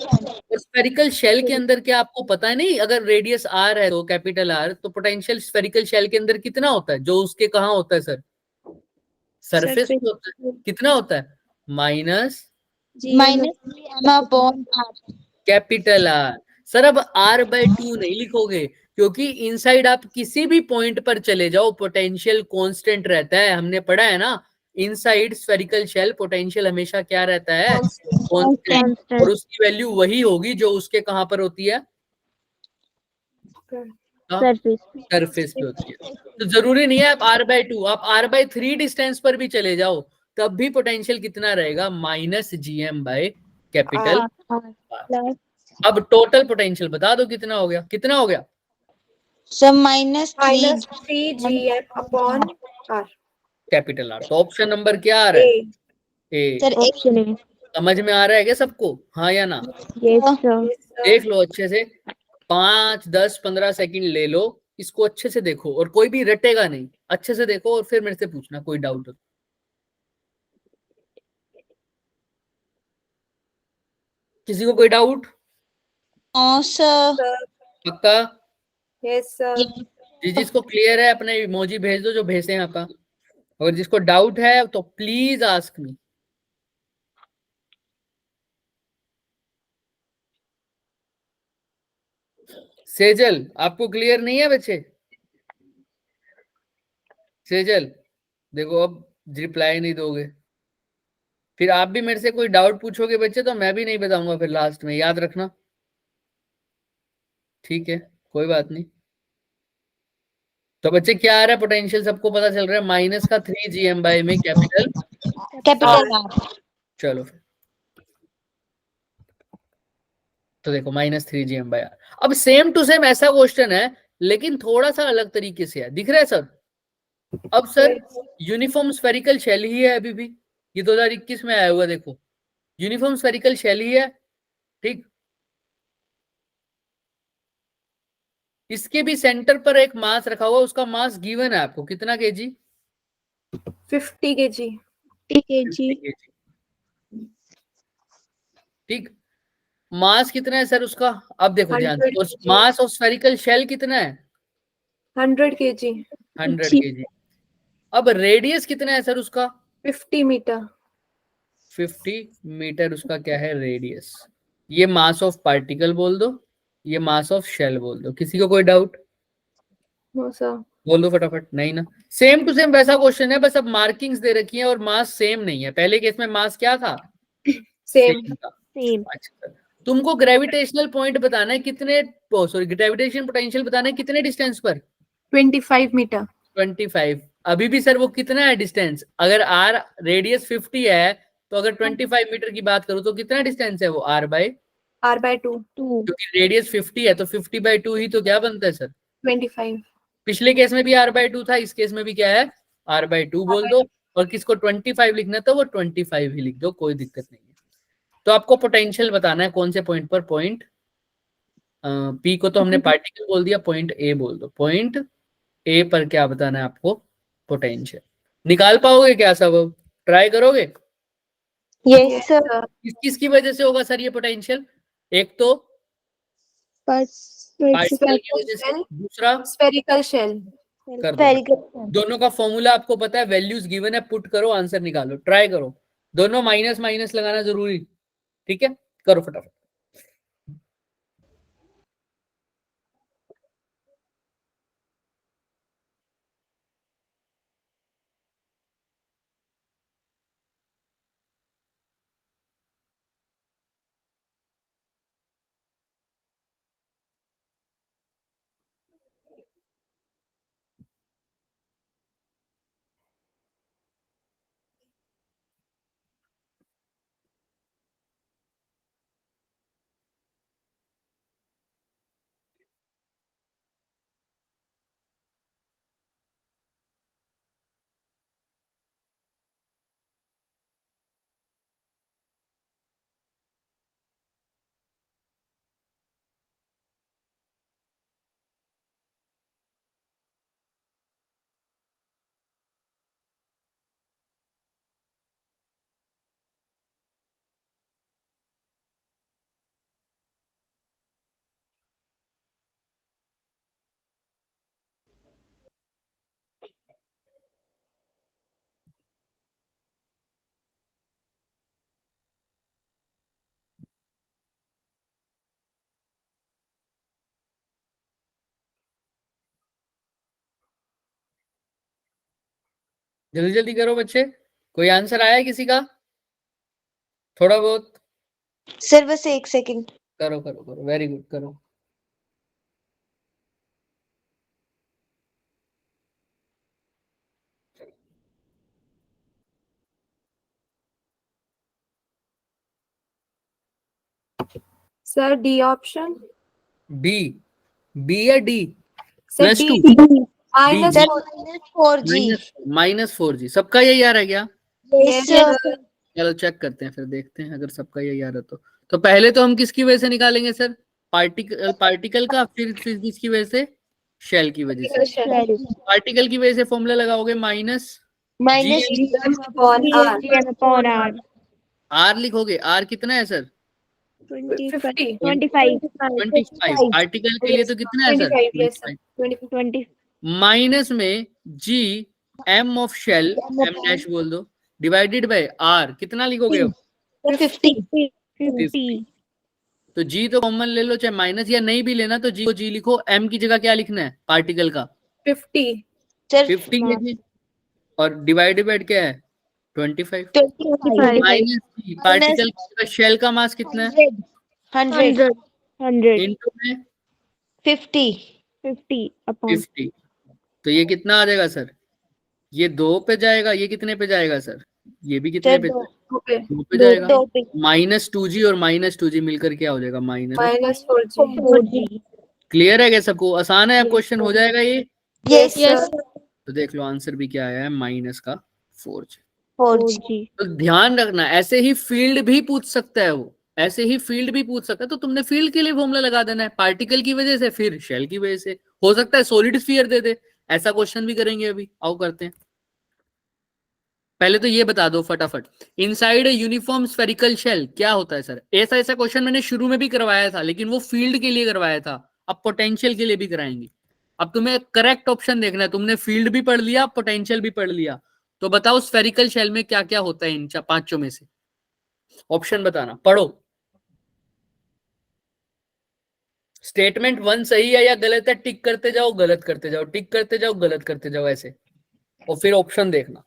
Spherical shell के अंदर क्या आपको पता है? नहीं, अगर रेडियस r है तो कैपिटल R, तो पोटेंशियल स्फेरिकल शेल के अंदर कितना होता है? जो उसके कहाँ होता है सर? सरफेस पे होता है। कितना होता है? Minus capital R। सर अब r/2 नहीं लिखोगे, क्योंकि इनसाइड आप किसी भी पॉइंट पर चले जाओ पोटेंशियल कांस्टेंट रहता है। हमने पढ़ा है ना, इनसाइड स्फेरिकल शेल पोटेंशियल हमेशा क्या रहता है? कांस्टेंट। और उसकी वैल्यू वही होगी जो उसके कहां पर होती है? सरफेस पे होती है। तो जरूरी नहीं है आप r/2, आप r/3 डिस्टेंस पर भी चले जाओ तब भी पोटेंशियल कितना रहेगा? माइनस GM/कैपिटल। अब टोटल पोटेंशियल बता दो कितना हो गया? कितना हो गया? Sir -3 minus 3gm upon r. Capital R. तो ऑप्शन नंबर क्या आ रहा है? A. A. Sir option A. समझ में आ रहा है क्या सबको? हाँ या ना? Yes sir. Yes, sir. देख लो अच्छे से, 5, 10, 15 सेकंड ले लो, इसको अच्छे से देखो और कोई भी रटेगा नहीं, अच्छे से देखो और फिर मेरे से पूछना कोई डाउट हो। किसी को कोई डाउट? Sir Sir. पक्का? Yes, sir. जिसको क्लियर है अपने इमोजी भेज दो जो भेजे हैं आपका। अगर जिसको डाउट है तो प्लीज आस्क मी। सेजल आपको क्लियर नहीं है बच्चे? सेजल देखो अब रिप्लाई नहीं दोगे, फिर आप भी मेरे से कोई डाउट पूछोगे बच्चे तो मैं भी नहीं बताऊंगा फिर लास्ट में, याद रखना। ठीक है, कोई बात नहीं। तो बच्चे क्या आ रहा है? पोटेंशियल सबको पता चल रहा है, माइनस का 3gm बाई में कैपिटल। R। चलो फिर तो देखो -3gm बाई आर। अब सेम टू सेम ऐसा क्वेश्चन है लेकिन थोड़ा सा अलग तरीके से है, दिख रहा है सर? अब sir Yes. Uniform spherical shell ही है अभी भी, ये 2021 में आया हुआ, देखो यूनिफॉर्म स्फेरिकल शेल ही है, ठीक। इसके भी सेंटर पर एक मास रखा हुआ, उसका मास गिवन है आपको कितना केजी? 50 kg. 50 kg। ठीक। मास कितना है सर उसका? अब देखो ध्यान 100 से, और kg. Mass of spherical shell कितना है? 100 kg. 100 केजी। अब रेडियस कितना है सर उसका? 50 meter. 50 मीटर उसका क्या है? रेडियस। ये मास ऑफ पार्टिकल बोल दो, ये मास ऑफ शेल बोल दो। किसी को कोई डाउट? No, sir. बोल दो फटाफट। नहीं ना? सेम टू सेम वैसा क्वेश्चन है, बस अब मार्किंग्स दे रखी है और मास सेम नहीं है। पहले केस में मास क्या था? Same. था। सेम। अच्छा, तुमको ग्रेविटेशनल पॉइंट बताना है कितने, सॉरी ग्रेविटेशन पोटेंशियल बताना है कितने डिस्टेंस पर? 25 meter. 25। अभी भी सर वो कितना है डिस्टेंस? अगर आर रेडियस 50 है तो अगर 25 मीटर की बात करूं तो कितना डिस्टेंस है वो? R by, R by 2. क्योंकि रेडियस 50 है तो 50/2 ही तो क्या बनता है सर? 25. पिछले केस में भी r/2 था, इस केस में भी क्या है? r/2 बोल दो। और किसको 25 लिखना तो वो 25 ही लिख दो, कोई दिक्कत नहीं है। तो आपको पोटेंशियल बताना है कौन से पॉइंट पर? पॉइंट पी को तो हमने पार्टिकल बोल दिया, पॉइंट ए बोल दो। पॉइंट ए पर क्या बताना है आपको? पोटेंशियल। निकाल पाओगे क्या सब? ट्राई करोगे? Yes sir. किस किस की वजह से होगा सर ये पोटेंशियल? एक तो पार्टिकल की वजह से, दूसरा Spherical shell. कर दो। दोनों का फॉर्मूला आपको पता है, वैल्यूज गिवन है, पुट करो, आंसर निकालो, ट्राई करो। दोनों माइनस माइनस लगाना जरूरी, ठीक है? करो फटाफट। जल्दी जल्दी करो बच्चे। कोई आंसर आया है किसी का? थोड़ा बहुत सर बस 1 सेकंड। करो करो करो, वेरी गुड, करो। Sir, D option. B? B या D? Sir, plus D. Two Minus D. 4G. Minus 4G सबका यही आ रहा है क्या? Yes, sir. चलो चेक करते हैं, फिर देखते हैं अगर सबका यही आ रहा तो पहले तो हम किसकी वजह से निकालेंगे सर? पार्टिकल का, फिर किसकी वजह से? शेल की वजह से। Shell. पार्टिकल की वजह से फॉर्मूला लगाओगे minus Minus GM upon R. GM upon R. R लिखोगे। आर कितना है सर? 25. 50. 25. 25। पार्टिकल के लिए तो कितना है सर? 25, yes, sir. 25। 20. माइनस में G M of shell, M dash बोल दो, डिवाइडेड बाय आर कितना लिखोगे अब? 50. 50. तो जी तो कॉमन ले लो, चाहे माइनस या नहीं भी लेना तो जी को जी लिखो। एम की जगह क्या लिखना है पार्टिकल का? 50. sir. 50 लिखे, और डिवाइडेड बाय क्या है? 25। 25. माइनस जी पार्टिकल का शेल का मास कितना है? 100. 100. इनटू में 50. 50 upon. 50। तो ये कितना आ जाएगा सर? ये 2 पे जाएगा, ये कितने पे जाएगा सर? ये भी कितने Sir, पे? Okay. 2 पे जाएगा। 2 पे. माइनस 2G और माइनस 2G मिलकर क्या हो जाएगा? Minus. Minus 4G. 4G. Clear है क्या सबको? आसान है, अब क्वेश्चन हो जाएगा ये। Yes, Yes, sir. sir. तो देख लो आंसर भी क्या आया है, माइनस का 4G। 4G. तो ध्यान रखना, ऐसे ही फील्ड भी पूछ सकता है वो, ऐसे ही फील्ड भी पूछ सकता है, तो तुमने फील्ड के लिए फॉर्मूला लगा देना है, पार्टिकल की वजह से, फिर शेल की वजह से। हो सकता है सॉलिड स्फीयर दे दे, ऐसा क्वेश्चन भी करेंगे अभी, आओ करते हैं। पहले तो ये बता दो फटाफट, इनसाइड यूनिफॉर्म स्फेरिकल शेल क्या होता है सर? ऐसा ऐसा क्वेश्चन मैंने शुरू में भी करवाया था, लेकिन वो फील्ड के लिए करवाया था, अब पोटेंशियल के लिए भी कराएंगे। अब तुम्हें करेक्ट ऑप्शन देखना है, तुमने फील्ड भी पढ़ लिया, पोटेंशियल भी पढ़ लिया, तो बताओ स्फेरिकल शेल में क्या क्या होता है इन पांचों में से? ऑप्शन बताना, पढ़ो। स्टेटमेंट 1 सही है या गलत है टिक करते जाओ, गलत करते जाओ, टिक करते जाओ, गलत करते जाओ, ऐसे, और फिर ऑप्शन देखना।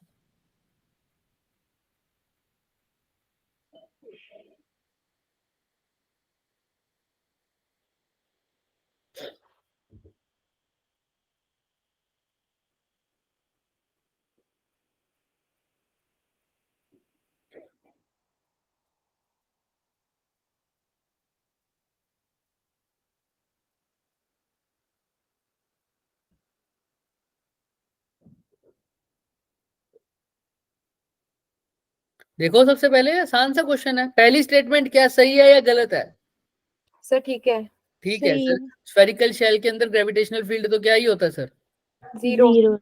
देखो सबसे पहले आसान सा क्वेश्चन है, पहली स्टेटमेंट क्या सही है या गलत है? Sir, ठीक है. ठीक है सही सर। स्फेरिकल शेल के अंदर ग्रेविटेशनल फील्ड तो क्या ही होता है सर? 0. 0.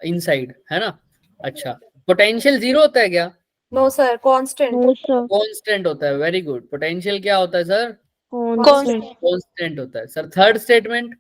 इनसाइड, है ना? अच्छा, पोटेंशियल 0 होता है क्या? No, sir. Constant. No, sir. Constant होता है। Very good. पोटेंशियल क्या होता है सर? Constant. कांस्टेंट होता है सर। थर्ड स्टेटमेंट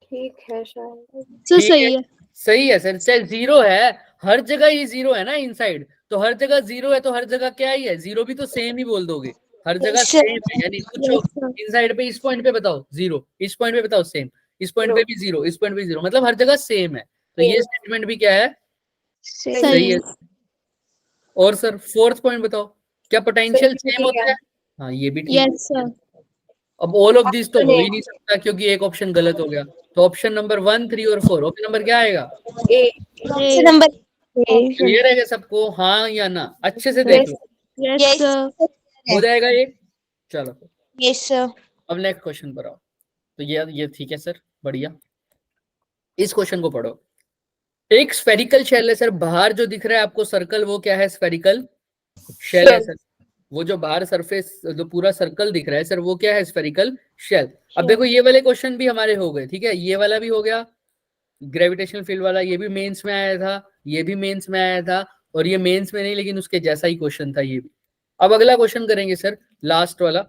ठीक है शायद. सर ठीक सही है. सही है सर। चाहे 0 है, हर जगह ही 0 है ना इनसाइड, तो हर जगह 0 है तो हर जगह क्या ही है? 0 भी तो सेम ही बोल दोगे, हर जगह Yes, sir. सेम है, यानी कुछ Yes, sir. इनसाइड पे इस पॉइंट पे बताओ 0, इस पॉइंट पे बताओ सेम, इस पॉइंट पे भी 0, इस पॉइंट पे 0, मतलब हर जगह सेम है। तो ये स्टेटमेंट भी क्या है? सही है। और सर फोर्थ पॉइंट बताओ, क्या पोटेंशियल Sir, सेम होता है? हाँ ये भी ठीक है। Yes, sir. अब ऑल ऑफ दिस तो हो ही नहीं सकता क्योंकि एक ऑप्शन गलत हो गया, तो ऑप्शन नंबर 1, 3 और 4, ऑप्शन नंबर क्या आएगा? A. Option number. क्लियर है क्या सबको? हाँ या ना? अच्छे से देख Yes. लो, Yes, Yes, sir. हो जाएगा ये। चलो yes, sir. अब नेक्स्ट क्वेश्चन पर आओ। तो ये ठीक है सर, बढ़िया। इस क्वेश्चन को पढ़ो। एक स्फेरिकल शेल है सर, बाहर जो दिख रहा है आपको सर्कल, वो क्या है? स्फेरिकल शेल है सर। वो जो बाहर सरफेस, जो पूरा सर्कल दिख रहा है सर, वो क्या है? Spherical shell. अब देखो ये वाले क्वेश्चन भी हमारे हो गए, ठीक है, ये वाला भी हो गया, ग्रेविटेशनल फील्ड वाला, ये भी मेंस में आया था, ये भी मेंस में आया था, और ये मेंस में नहीं लेकिन उसके जैसा ही क्वेश्चन था ये भी। अब अगला क्वेश्चन करेंगे सर, लास्ट वाला,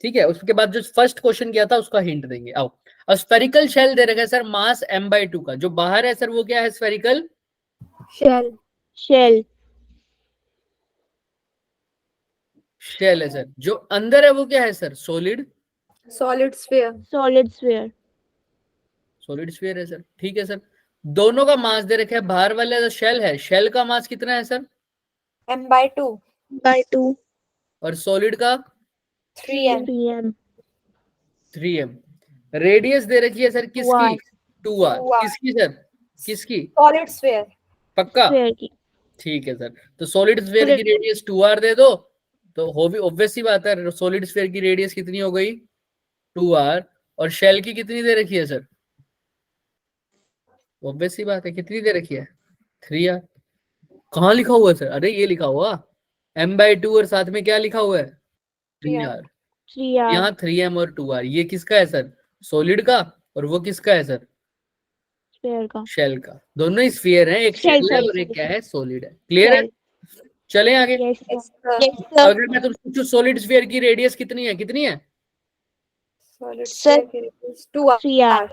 ठीक है, उसके बाद जो फर्स्ट क्वेश्चन किया था उसका हिंट देंगे। आओ, स्फेरिकल शेल दे रखा है सर, मास m/2 का, जो बाहर है सर वो क्या है? Spherical Shell. Shell. शेल है सर। जो अंदर है वो क्या है sir? Solid Solid sphere. Solid sphere. Solid sphere है सर। ठीक है सर, दोनों का मास दे रखा है। बाहर वाला जो शेल है, शेल का मास कितना है सर? M/2. By 2. और सॉलिड का 3M. 3m. 3m। रेडियस दे रखी है सर किसकी? 2r। 2r. किसकी सर? किसकी? Solid sphere. पक्का? Sphere की. ठीक है सर, तो सॉलिड स्फीयर की रेडियस 2r दे दो, तो हो भी ऑब्वियस सी बात है, सॉलिड स्फीयर की रेडियस कितनी हो गई? 2r, और शेल की कितनी दे रखी है सर? ऑब्वियस सी बात है, कितनी दे रखी है? 3r। कहाँ लिखा हुआ है सर? अरे ये लिखा हुआ m/2 और साथ में क्या लिखा हुआ है? 3r। 3R यहाँ 3m और 2r, ये किसका है सर? सॉलिड का, और वो किसका है सर? स्क्वायर का शेल का। दोनों ही स्फीयर हैं, एक शेल, शेल है शेल, और एक शेल। क्या है? सॉलिड है। क्लियर है? शेल। चलें आगे। Yes, sir. Yes, sir. Yes, sir. अगर मैं तुमसे पूछूं सॉलिड स्फीयर की रेडियस कितनी है? कितनी है? Solid Sir. sphere की radius 2r. 3R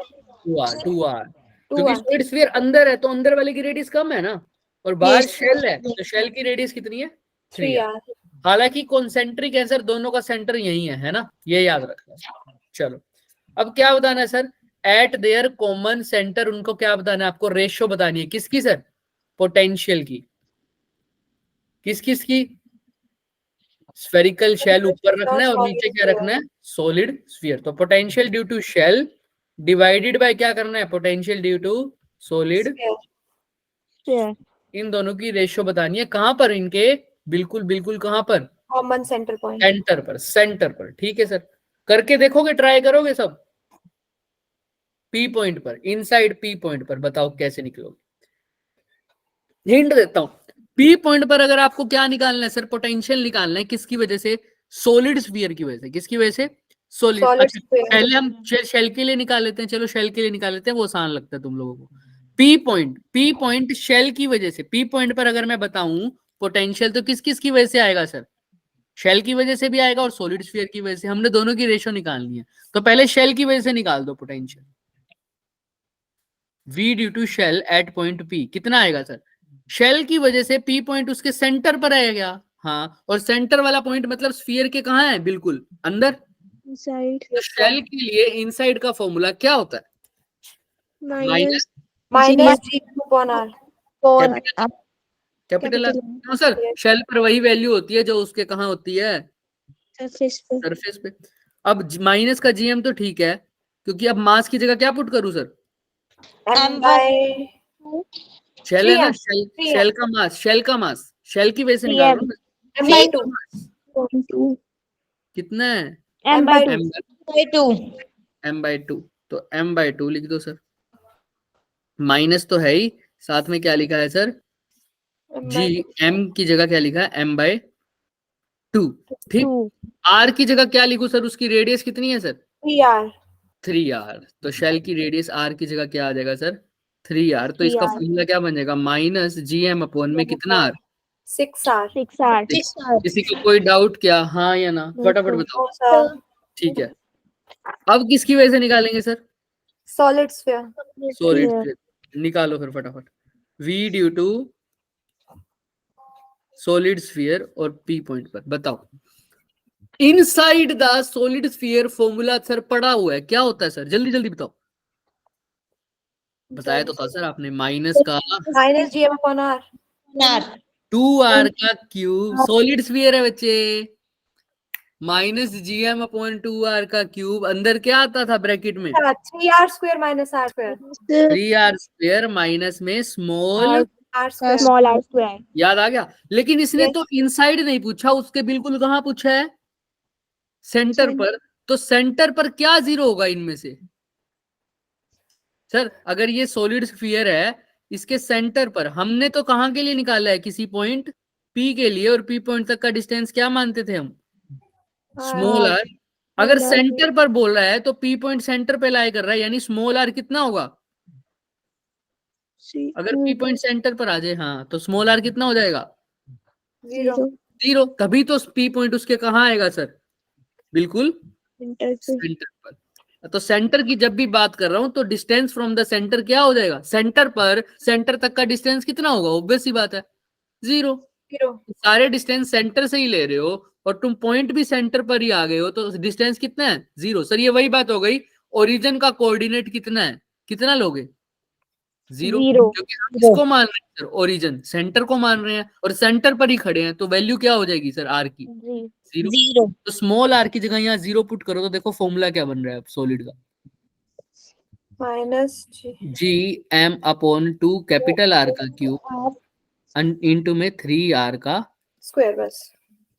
2r। 2r. क्योंकि सॉलिड स्फीयर अंदर है तो अंदर वाले की रेडियस कम है ना, और बाहर Yes. शेल है तो शेल की रेडियस कितनी है? 3r। 3r. हालांकि कॉन्सेंट्रिक है सर, दोनों का सेंटर यही है ना, ये याद रखना। चलो अब क्या बताना है sir? Eight their common centre उनको क्या बताना है? आपको रेशियो बतानी है। किसकी सर? पोटेंशियल की। किस किस की? स्फेरिकल शेल ऊपर रखना है और नीचे क्या रखना है? Solid sphere. तो potential due to shell divided by क्या करना है? Potential due to solid. Sphere. Square इन दोनों की रेशियो बतानी है। कहां पर? इनके बिल्कुल बिल्कुल कहां पर? Common center point. सेंटर पर, सेंटर पर। ठीक है सर, करके देखोगे, ट्राई करोगे सब? पी पॉइंट पर, इनसाइड पी पॉइंट पर बताओ कैसे निकलोगे। हिंट देता हूं, पी पॉइंट पर अगर आपको क्या निकालना है सर? पोटेंशियल निकालना है। किसकी वजह से? सॉलिड स्फीयर की वजह से। किसकी वजह से? सॉलिड। Solid अच्छा sphere. पहले हम शेल के लिए निकाल लेते हैं। चलो शेल के लिए निकाल लेते हैं, वो आसान लगता है तुम लोगों को। पी पॉइंट शेल की वजह से। पी पॉइंट पर अगर मैं बताऊं पोटेंशियल, तो किस किस की वजह से आएगा सर? शेल की वजह से भी आएगा और सॉलिड स्फीयर की वजह से। हमने दोनों की रेशियो निकालनी है, तो पहले शेल की वजह से निकाल दो potential. V due to shell at point P कितना आएगा सर? शेल की वजह से P पॉइंट उसके सेंटर पर आएगा। हाँ, और सेंटर वाला पॉइंट मतलब स्फीयर के कहाँ है? बिल्कुल अंदर। साइड तो शेल के लिए इनसाइड का फॉर्मूला क्या होता है? Minus Minus gm upon r. Upon capital capital capital क्यों सर? शेल पर वही वैल्यू होती है जो उसके कहाँ होती है? सरफेस पे सरफेस पे। अब माइनस का जीएम तो ठीक है, क्योंकि अब मास की जगह क्या पुट करूं सर? M by शेल है ना, 3m. शेल का मास, शेल की वजह से निकाल रहा हूं मैं। M by 2. 2 कितना है? M by 2 by 2. m/2। तो m/2 लिख दो सर। माइनस तो है ही, साथ में क्या लिखा है सर? M जी, by 2. m की जगह क्या लिखा है? m/2। ठीक। 2 r की जगह क्या लिखूं सर? उसकी रेडियस कितनी है सर? 3r. 3r। तो शेल की रेडियस r की जगह क्या आ जाएगा सर? 3r। तो इसका 3R फॉर्मूला क्या बन जाएगा? माइनस gm अपॉन में कितना r? 6r. 6R किसी को कोई डाउट क्या? हाँ या ना? फटाफट बताओ। No, sir. ठीक है, अब किसकी वजह से निकालेंगे सर? Solid sphere. सॉलिड। निकालो फिर फटाफट। V due to solid sphere और P पॉइंट पर बताओ। Inside the solid sphere formula sir पढ़ा हुआ है, क्या होता है सर? जल्दी जल्दी बताओ। बताया तो था सर आपने, माइनस का Minus gm upon r. R. 2r का क्यूब। सॉलिड स्फीयर है बच्चे। माइनस gm अपॉन 2r का क्यूब। अंदर क्या आता था ब्रैकेट में? 3r square minus r square. 3r square minus में small R square. Small r square याद आ गया। लेकिन इसने Yes. तो इनसाइड नहीं पूछा, उसके बिल्कुल कहाँ पूछा है? सेंटर पर। तो सेंटर पर क्या जीरो होगा इनमें से? सर अगर ये सॉलिड स्फीयर है, इसके सेंटर पर हमने तो कहाँ के लिए निकाला है? किसी पॉइंट P के लिए, और P पॉइंट तक का डिस्टेंस क्या मानते थे हम? Small r। अगर सेंटर पर बोल रहा है तो P पॉइंट सेंटर पे लाई कर रहा है, यानी स्मॉल r कितना होगा? अगर P पॉइंट सेंटर पर आ जाए, हाँ, तो स्मॉल r कितना हो जाएगा? 0. 0। तभी तो P पॉइंट उसके कहाँ आएगा सर? बिल्कुल सेंटर पे सेंटर पर। तो सेंटर की जब भी बात कर रहा हूं तो डिस्टेंस फ्रॉम द सेंटर क्या हो जाएगा? सेंटर पर सेंटर तक का डिस्टेंस कितना होगा? ऑब्वियस सी बात है, 0। 0. सारे डिस्टेंस सेंटर से ही ले रहे हो और तुम पॉइंट भी सेंटर पर ही आ गए हो, तो डिस्टेंस कितना है? 0। सर ये वही बात हो गई, ओरिजिन का कोऑर्डिनेट कितना है? कितना लोगे? 0। 0 क्योंकि हम इसको मान रहे हैं सर, ओरिजिन सेंटर को मान रहे हैं और सेंटर पर ही खड़े हैं, तो वैल्यू क्या हो जाएगी सर आर की? 0। 0. तो स्मॉल आर की जगह यहाँ 0 पुट करो तो देखो फॉर्मूला क्या बन रहा है सॉलिड का? Minus g. gm upon 2 capital R का क्यूब इंटू में 3r का। Square बस.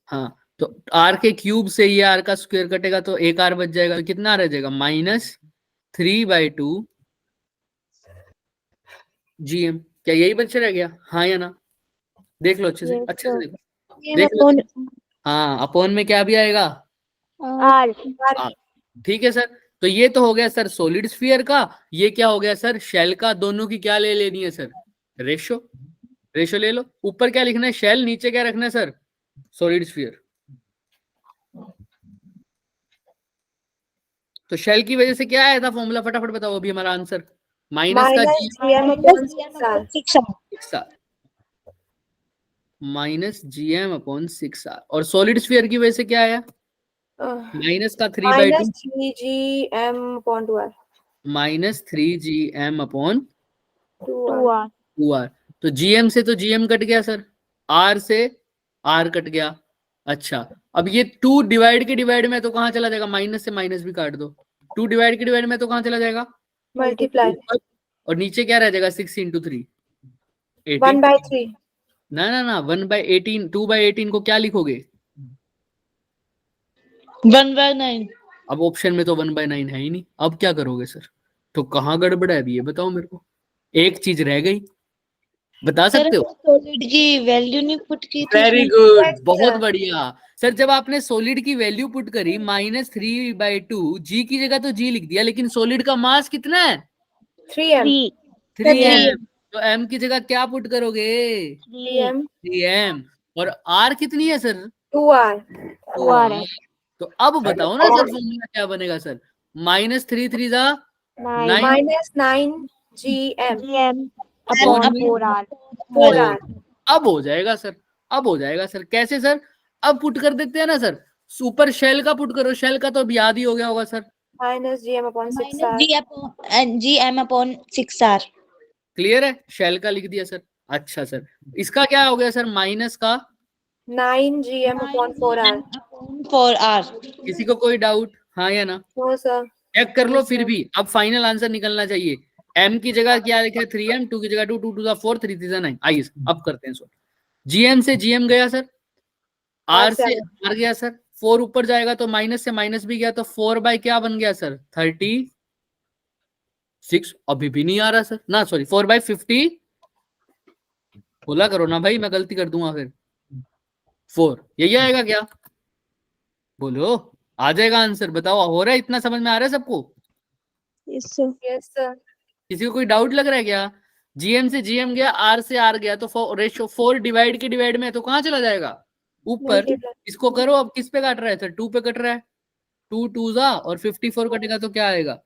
हाँ, तो आर के क्यूब से ये आर का स्क्वायर कटेगा तो एक आर बच जाएगा, तो कितना रह जाएगा -3/2 GM। क्या यही बच रह गया, हाँ या ना? देख लो अच्छे से, Yes, अच्छे से sir. देखो, देख लो। हाँ, अपॉन में क्या भी आएगा, R. ठीक है सर। तो ये तो हो गया सर सॉलिड स्फीयर का। ये क्या हो गया सर, शेल का। दोनों की क्या ले लेनी है सर, रेशो। रेशो ले लो। ऊपर क्या लिखना है, शेल, नीचे क्या रखना है सर, सॉलिड स्फीयर। तो शेल की वजह से क्या आया था फॉर्मूला, फटाफट बताओ अभी हमारा आंसर। माइनस का minus GM upon 6R। 6R, -GM/6R। और सॉलिड स्फीयर की वजह से क्या आया, माइनस का 3/2 minus 3GM upon 2R। -3GM/2R। 2R. तो GM से तो GM कट गया सर, R से R कट गया। अच्छा, अब ये 2 डिवाइड के डिवाइड में तो कहाँ चला जाएगा, माइनस से माइनस भी काट दो। 2 डिवाइड के डिवाइड में तो कहाँ चला जाएगा, मल्टीप्लाई और नीचे क्या रह जाएगा, 6 × 3 18। 1/3। ना 1/18, 2/18 को क्या लिखोगे, 1/9। अब ऑप्शन में तो 1/9 है ही नहीं। अब क्या करोगे सर, तो कहाँ गड़बड़ है अभी ये बताओ मेरे को। एक चीज रह गई, बता सकते हो? सॉलिड की वैल्यू नहीं पुट की थी वेरी उसमें। गुड, Yes, बहुत sir. बढ़िया सर। जब आपने सॉलिड की वैल्यू पुट करी -3/2, जी की जगह तो जी लिख दिया, लेकिन सॉलिड का मास कितना है, 3M। 3m। तो m की जगह क्या पुट करोगे, 3M 3m। और r कितनी है सर, 2R। 2R है। तो अब बताओ ना सर फॉर्मूला क्या बनेगा sir, -3 3 9 minus 9GM GM upon upon 4R. 4R। अब हो जाएगा सर, अब हो जाएगा सर। कैसे सर, अब पुट कर देते हैं ना सर, सुपर शेल का पुट करो, शेल का तो अब याद ही हो गया होगा sir. Minus GM upon 6R। GM/6R। Clear है, शेल का लिख दिया सर। अच्छा सर, इसका क्या हो गया सर, माइनस का 9GM अपॉन 4R। 4R। किसी को कोई डाउट, हाँ या ना? No sir. चेक कर लो फिर भी, अब फाइनल आंसर निकलना चाहिए। m की जगह क्या लिखा है, 3m, 2 की जगह 2, 2 × 4, 3 × 9। आइए अब करते हैं सर। GM से GM गया सर, R से R गया सर, 4 ऊपर जाएगा तो माइनस से माइनस भी गया, तो 4 बाय क्या बन गया सर, 36। अभी भी नहीं आ रहा सर ना, सॉरी 4/50 बोला करो ना भाई, मैं गलती कर दूंगा फिर। 4 यही आएगा क्या, बोलो, आ जाएगा आंसर, बताओ हो रहा है, इतना समझ में आ रहा है सबको? Yes, sir. Yes sir. किसी को कोई डाउट लग रहा है क्या? GM से GM गया, R से R गया, तो रेशो 4 डिवाइड के डिवाइड में है, तो कहाँ चला जाएगा, ऊपर। इसको करो, अब किस पे काट रहा है सर, 2 पे कट रहा है, 2 2 और 54 कटेगा तो क्या आएगा,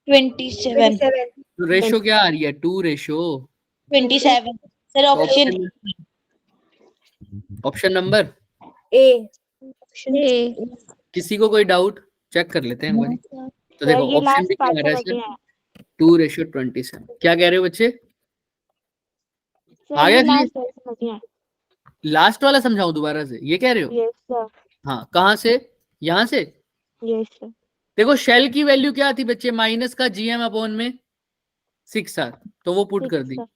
27। 27। तो रेशो क्या आ रही है, 2:27। 27 sir, option option number A। A. किसी को कोई डाउट, चेक कर लेते हैं एक बारी। तो Sir, देखो ये ऑप्शन last भी क्या part आ रहा है समझ में सर, आया. 2:27। क्या कह रहे हो बच्चे, Sir, आ गया ये क्लियर? last part समझ में आया. लास्ट वाला समझाऊं दोबारा से, ये कह रहे हो? Yes, sir. हाँ, कहाँ से, यहाँ से। Yes, sir. देखो शेल की वैल्यू क्या थी बच्चे, माइनस का GM अपॉन में 6R, तो वो पुट कर दी। Sir.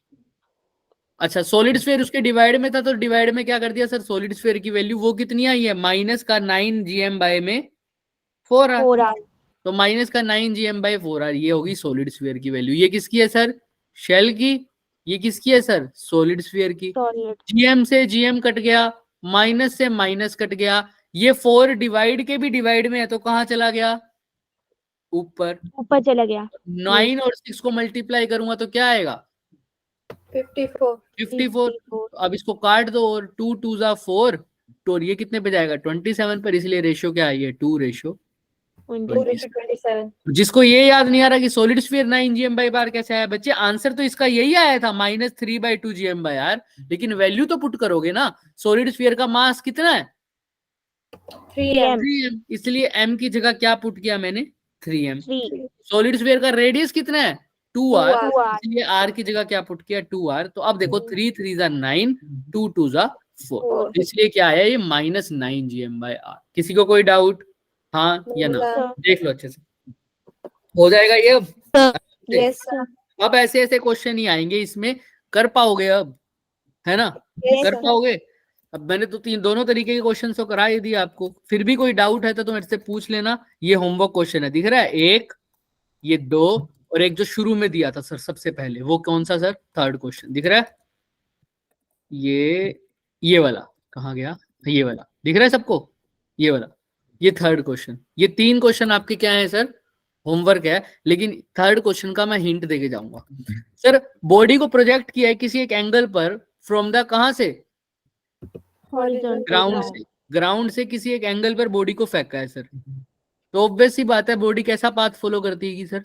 अच्छा, सॉलिड स्फीयर उसके डिवाइड में था, तो डिवाइड में क्या कर दिया सर, सॉलिड स्फीयर की वैल्यू वो कितनी आई है, माइनस का 9GM/4R। 4R. तो माइनस का 9GM/4R, ये होगी सॉलिड स्फीयर की वैल्यू। ये किसकी है सर, शेल की। ये किसकी है सर, सॉलिड स्फीयर की। Solid. GM से GM कट गया, माइनस से माइनस कट गया, ये 4 डिवाइड के भी डिवाइड में है, तो कहाँ चला गया, ऊपर। ऊपर चला गया. 9 और 6 को मल्टीप्लाई करूंगा तो क्या आएगा, 54। 54। अब इसको काट दो, और 2 2 4, तो ये कितने पे जाएगा, 27 पर, इसलिए रेशियो क्या आई है, 2:27। 2:27। जिसको ये याद नहीं आ रहा कि सॉलिड स्फीयर 9GM/r कैसे आया, बच्चे आंसर तो इसका यही आया था, -3/2 GM/r। लेकिन वैल्यू तो पुट करोगे ना, सॉलिड स्फीयर का मास कितना है, 3M। 3m, इसलिए m की जगह क्या पुट किया मैंने, 3m। 3. सॉलिड स्फीयर का रेडियस कितना है, 2r, 2R. इसलिए r की जगह क्या पुट किया, 2r। तो अब देखो 3 3 9, 2 2 4, इसलिए क्या आया ये, -9GM/r। किसी को कोई डाउट, हाँ या ना? Sir. देख लो अच्छे से, हो जाएगा ये अब। Yes sir. अब ऐसे ऐसे क्वेश्चन ही आएंगे इसमें, कर पाओगे अब, है ना? Yes, कर sir. पाओगे। अब मैंने तो दोनों तरीके के क्वेश्चन तो करा ही दिए आपको, फिर भी कोई डाउट है तो मेरे से पूछ लेना। ये होमवर्क क्वेश्चन है, दिख रहा है, एक, ये दो, और एक जो शुरू में दिया था सर सबसे पहले, वो कौन सा सर, थर्ड क्वेश्चन दिख रहा है, ये वाला कहाँ गया, ये वाला दिख रहा है सबको, ये वाला, ये थर्ड क्वेश्चन। ये 3 क्वेश्चन आपके क्या है सर, होमवर्क है, लेकिन थर्ड क्वेश्चन का मैं हिंट देके जाऊंगा। सर बॉडी को प्रोजेक्ट किया है किसी एक एंगल पर, फ्रॉम द कहां से, ग्राउंड से किसी एक एंगल पर बॉडी को फेंका है सर, तो ऑब्वियस सी बात है बॉडी कैसा पाथ फॉलो करती है सर,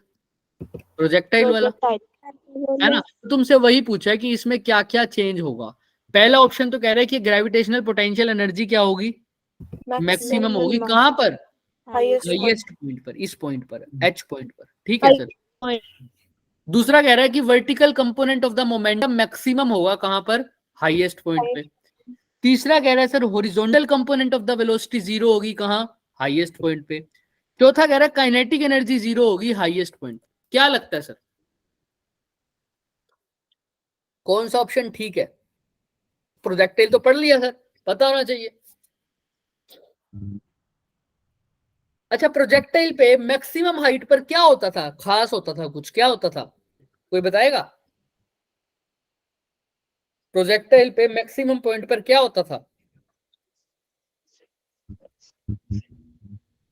प्रोजेक्टाइल वाला, है ना। तो तुमसे वही पूछा है कि इसमें क्या क्या चेंज होगा। पहला ऑप्शन तो कह रहा है कि ग्रेविटेशनल पोटेंशियल एनर्जी क्या होगी, मैक्सिमम होगी, कहां पर, हाईएस्ट पॉइंट पर, इस पॉइंट पर, एच पॉइंट पर, ठीक है सर। दूसरा कह रहा है कि vertical component of the momentum maximum होगा कहां पर, हाईएस्ट पॉइंट पे। तीसरा कह रहा है sir horizontal component of the velocity zero होगी कहां, हाईएस्ट पॉइंट पे। चौथा कह रहा है काइनेटिक एनर्जी जीरो होगी हाईएस्ट पॉइंट। क्या लगता है सर, कौन सा ऑप्शन ठीक है? प्रोजेक्टाइल तो पढ़ लिया सर, पता होना चाहिए। अच्छा, प्रोजेक्टाइल पे मैक्सिमम हाइट पर क्या होता था, खास होता था कुछ, क्या होता था, कोई बताएगा? प्रोजेक्टाइल पे मैक्सिमम पॉइंट पर क्या होता था,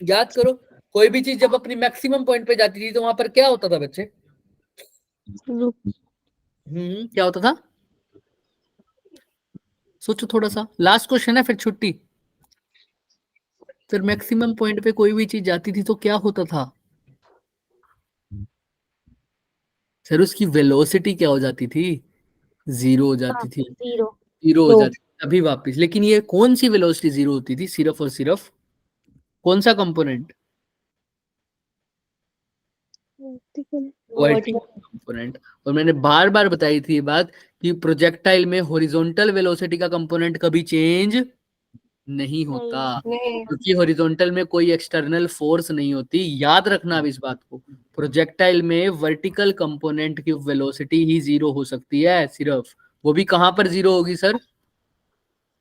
याद करो। कोई भी चीज जब अपनी मैक्सिमम पॉइंट पे जाती थी तो वहां पर क्या होता था बच्चे, क्या होता था, सोचो थोड़ा सा, लास्ट क्वेश्चन है फिर छुट्टी। फिर मैक्सिमम पॉइंट पे कोई भी चीज जाती थी तो क्या होता था सर, उसकी वेलोसिटी क्या हो जाती थी, जीरो हो जाती थी, जीरो हो जाती थी अभी वापस। लेकिन ये कौन सी वेलोसिटी जीरो होती थी, सिर्फ और सिर्फ कौन सा कंपोनेंट, वर्टिकल कंपोनेंट। और मैंने बार बार बताई थी ये बात कि प्रोजेक्टाइल में हॉरिजॉन्टल वेलोसिटी का कंपोनेंट कभी चेंज नहीं होता, क्योंकि हॉरिजॉन्टल में कोई एक्सटर्नल फोर्स नहीं होती। याद रखना अब इस बात को, प्रोजेक्टाइल में वर्टिकल कंपोनेंट की वेलोसिटी ही जीरो हो सकती है सिर्फ, वो भी कहां पर जीरो होगी सर,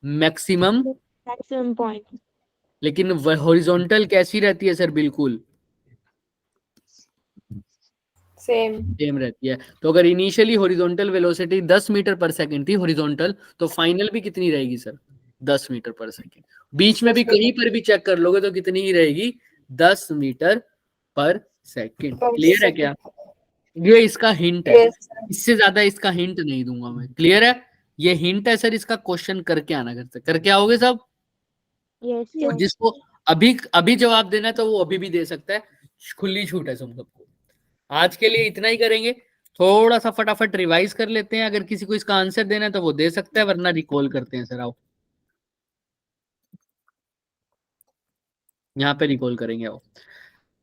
मैक्सिमम पॉइंट। लेकिन हॉरिजॉन्टल कैसी रहती है सर, बिल्कुल सेम रहती है। तो अगर इनिशियली हॉरिजॉन्टल वेलोसिटी 10 मीटर पर सेकंड थी हॉरिजॉन्टल, तो फाइनल भी कितनी रहेगी सर, 10 मीटर पर सेकंड। बीच में भी कहीं पर भी चेक कर लोगे तो कितनी ही रहेगी, 10 मीटर पर सेकंड। क्लियर है क्या? ये इसका हिंट है, इससे ज्यादा इसका हिंट नहीं दूंगा मैं। क्लियर है? ये हिंट है सर, इसका क्वेश्चन करके आना, घर से करके आओगे सब। और जिसको अभी अभी जवाब देना है तो वो अभी भी दे सकता है, खुली छूट है तुम सबको। आज के लिए इतना ही करेंगे, थोड़ा सा फटाफट रिवाइज कर लेते हैं। अगर किसी को इसका आंसर देना है तो वो दे सकता है, वरना रिकॉल करते हैं सर। आओ यहाँ पे रिकॉल करेंगे। आओ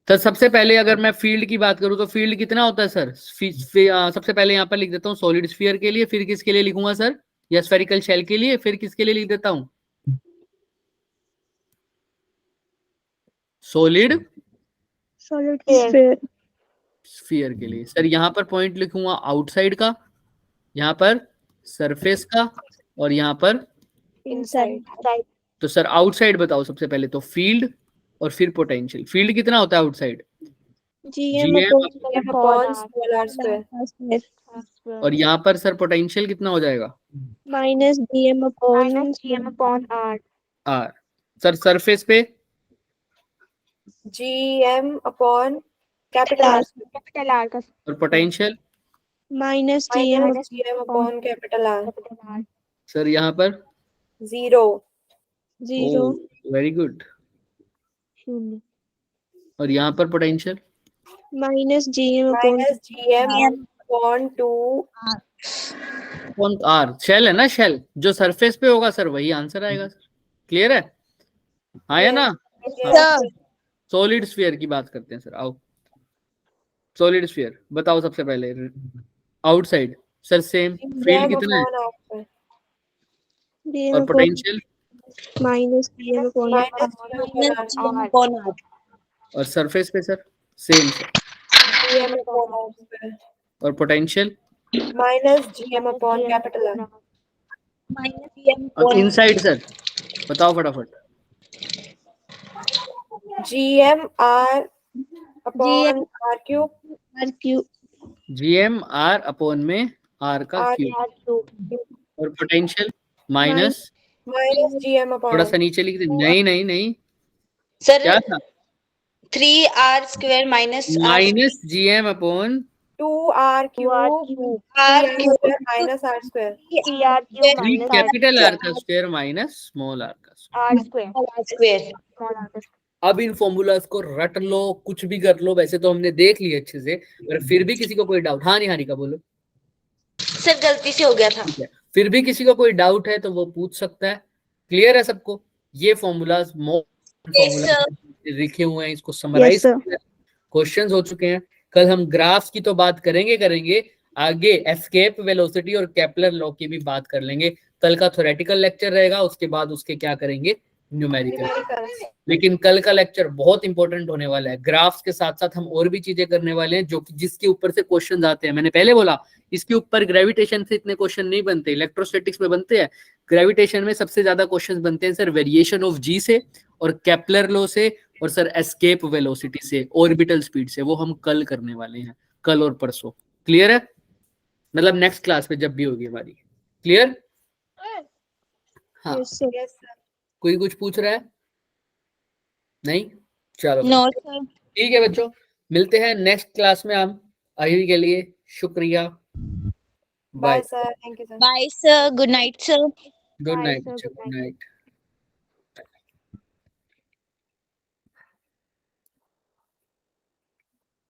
सर, सबसे पहले अगर मैं फील्ड की बात करूं तो फील्ड कितना होता है सर, सबसे पहले यहाँ पर लिख देता हूँ सॉलिड स्फीयर के लिए, फिर किसके लिए लिखूंगा सर, या स्फेरिकल शेल के लिए, फिर किसके लिए लिख देता हूँ, सॉलिड स्फीयर के लिए। सर यहाँ पर पॉइंट लिखूंगा आउटसाइड का, यहाँ पर सरफेस का, और यहाँ पर इनसाइड। तो सर आउटसाइड बताओ सबसे पहले तो, फील्ड और फिर पोटेंशियल। फील्ड कितना होता है आउटसाइड, और यहाँ पर सर पोटेंशियल कितना हो जाएगा, आर। सर सरफेस पे GM अपॉन कैपिटल आर, और potential GM upon capital are. Sir यहाँ पर जीरो। Very good. और यहाँ पर पोटेंशियल GM अपॉन 2 कौन, आर। शेल है ना, शेल जो सरफेस पे होगा सर वही आंसर आएगा सर। क्लियर है? हाँ या ना? सॉलिड स्फीयर की बात करते हैं सर। आओ सॉलिड स्फीयर बताओ सबसे पहले, आउटसाइड सर सेम, फील्ड कितना है और पोटेंशियल और सरफेस पे सर सेम सर, और potential GM upon capital are. minus GM और upon इनसाइड सर बताओ फटाफट। GM R upon R cube. R cube. GM R upon में R का R क्यूब cube और पोटेंशियल माइनस minus GM थोड़ा upon सा नीचे लिख दे। नहीं नहीं नहीं Sir, क्या था 3R square minus R minus GM upon 2R cube. R 3R cube. square minus R square. R cube three minus R capital R का स्क्वायर माइनस स्मॉल आर का square. R square. R square. Small R square. अब इन formulas को रट लो, कुछ भी कर लो, वैसे तो हमने देख लिए अच्छे से, पर फिर भी किसी को कोई डाउट, हाँ निहारिका बोलो। सर गलती से हो गया था। ठीक है, फिर भी किसी को कोई डाउट है तो वो पूछ सकता है। क्लियर है सबको? ये फॉर्मूलाज फॉर्मूला लिखे हुए हैं, इसको समराइज क्वेश्चंस हो चुके हैं। कल हम ग्राफ्स की तो बात करेंगे, आगे एस्केप वेलोसिटी और केपलर लॉ की भी बात कर लेंगे। कल का थ्योरेटिकल लेक्चर रहेगा, उसके बाद उसके क्या करेंगे, न्यूमेरिकल। लेकिन कल का लेक्चर बहुत इंपॉर्टेंट होने वाला है। ग्राफ्स के साथ साथ हम और भी चीजें करने वाले हैं जो कि जिसके ऊपर से क्वेश्चन आते हैं। मैंने पहले बोला इसके ऊपर ग्रेविटेशन से इतने क्वेश्चन नहीं बनते, इलेक्ट्रोस्टैटिक्स में बनते हैं। ग्रेविटेशन में सबसे ज्यादा क्वेश्चन बनते हैं सर वेरिएशन ऑफ जी से और केपलर लॉ से और सर एस्केप वेलोसिटी से, ऑर्बिटल स्पीड से। वो हम कल करने वाले हैं, कल और परसों। क्लियर है? मतलब नेक्स्ट क्लास में जब भी होगी हमारी। क्लियर? हाँ, Yes, sir. Yes, sir. कोई कुछ पूछ रहा है? नहीं? चलो No sir. ठीक है बच्चों, मिलते हैं नेक्स्ट क्लास में। हम अभी के लिए शुक्रिया, Bye, bye, sir. Thank you, sir. Bye sir. Good night sir. Good Bye, night sir. बच्चों, Good गुड नाइट।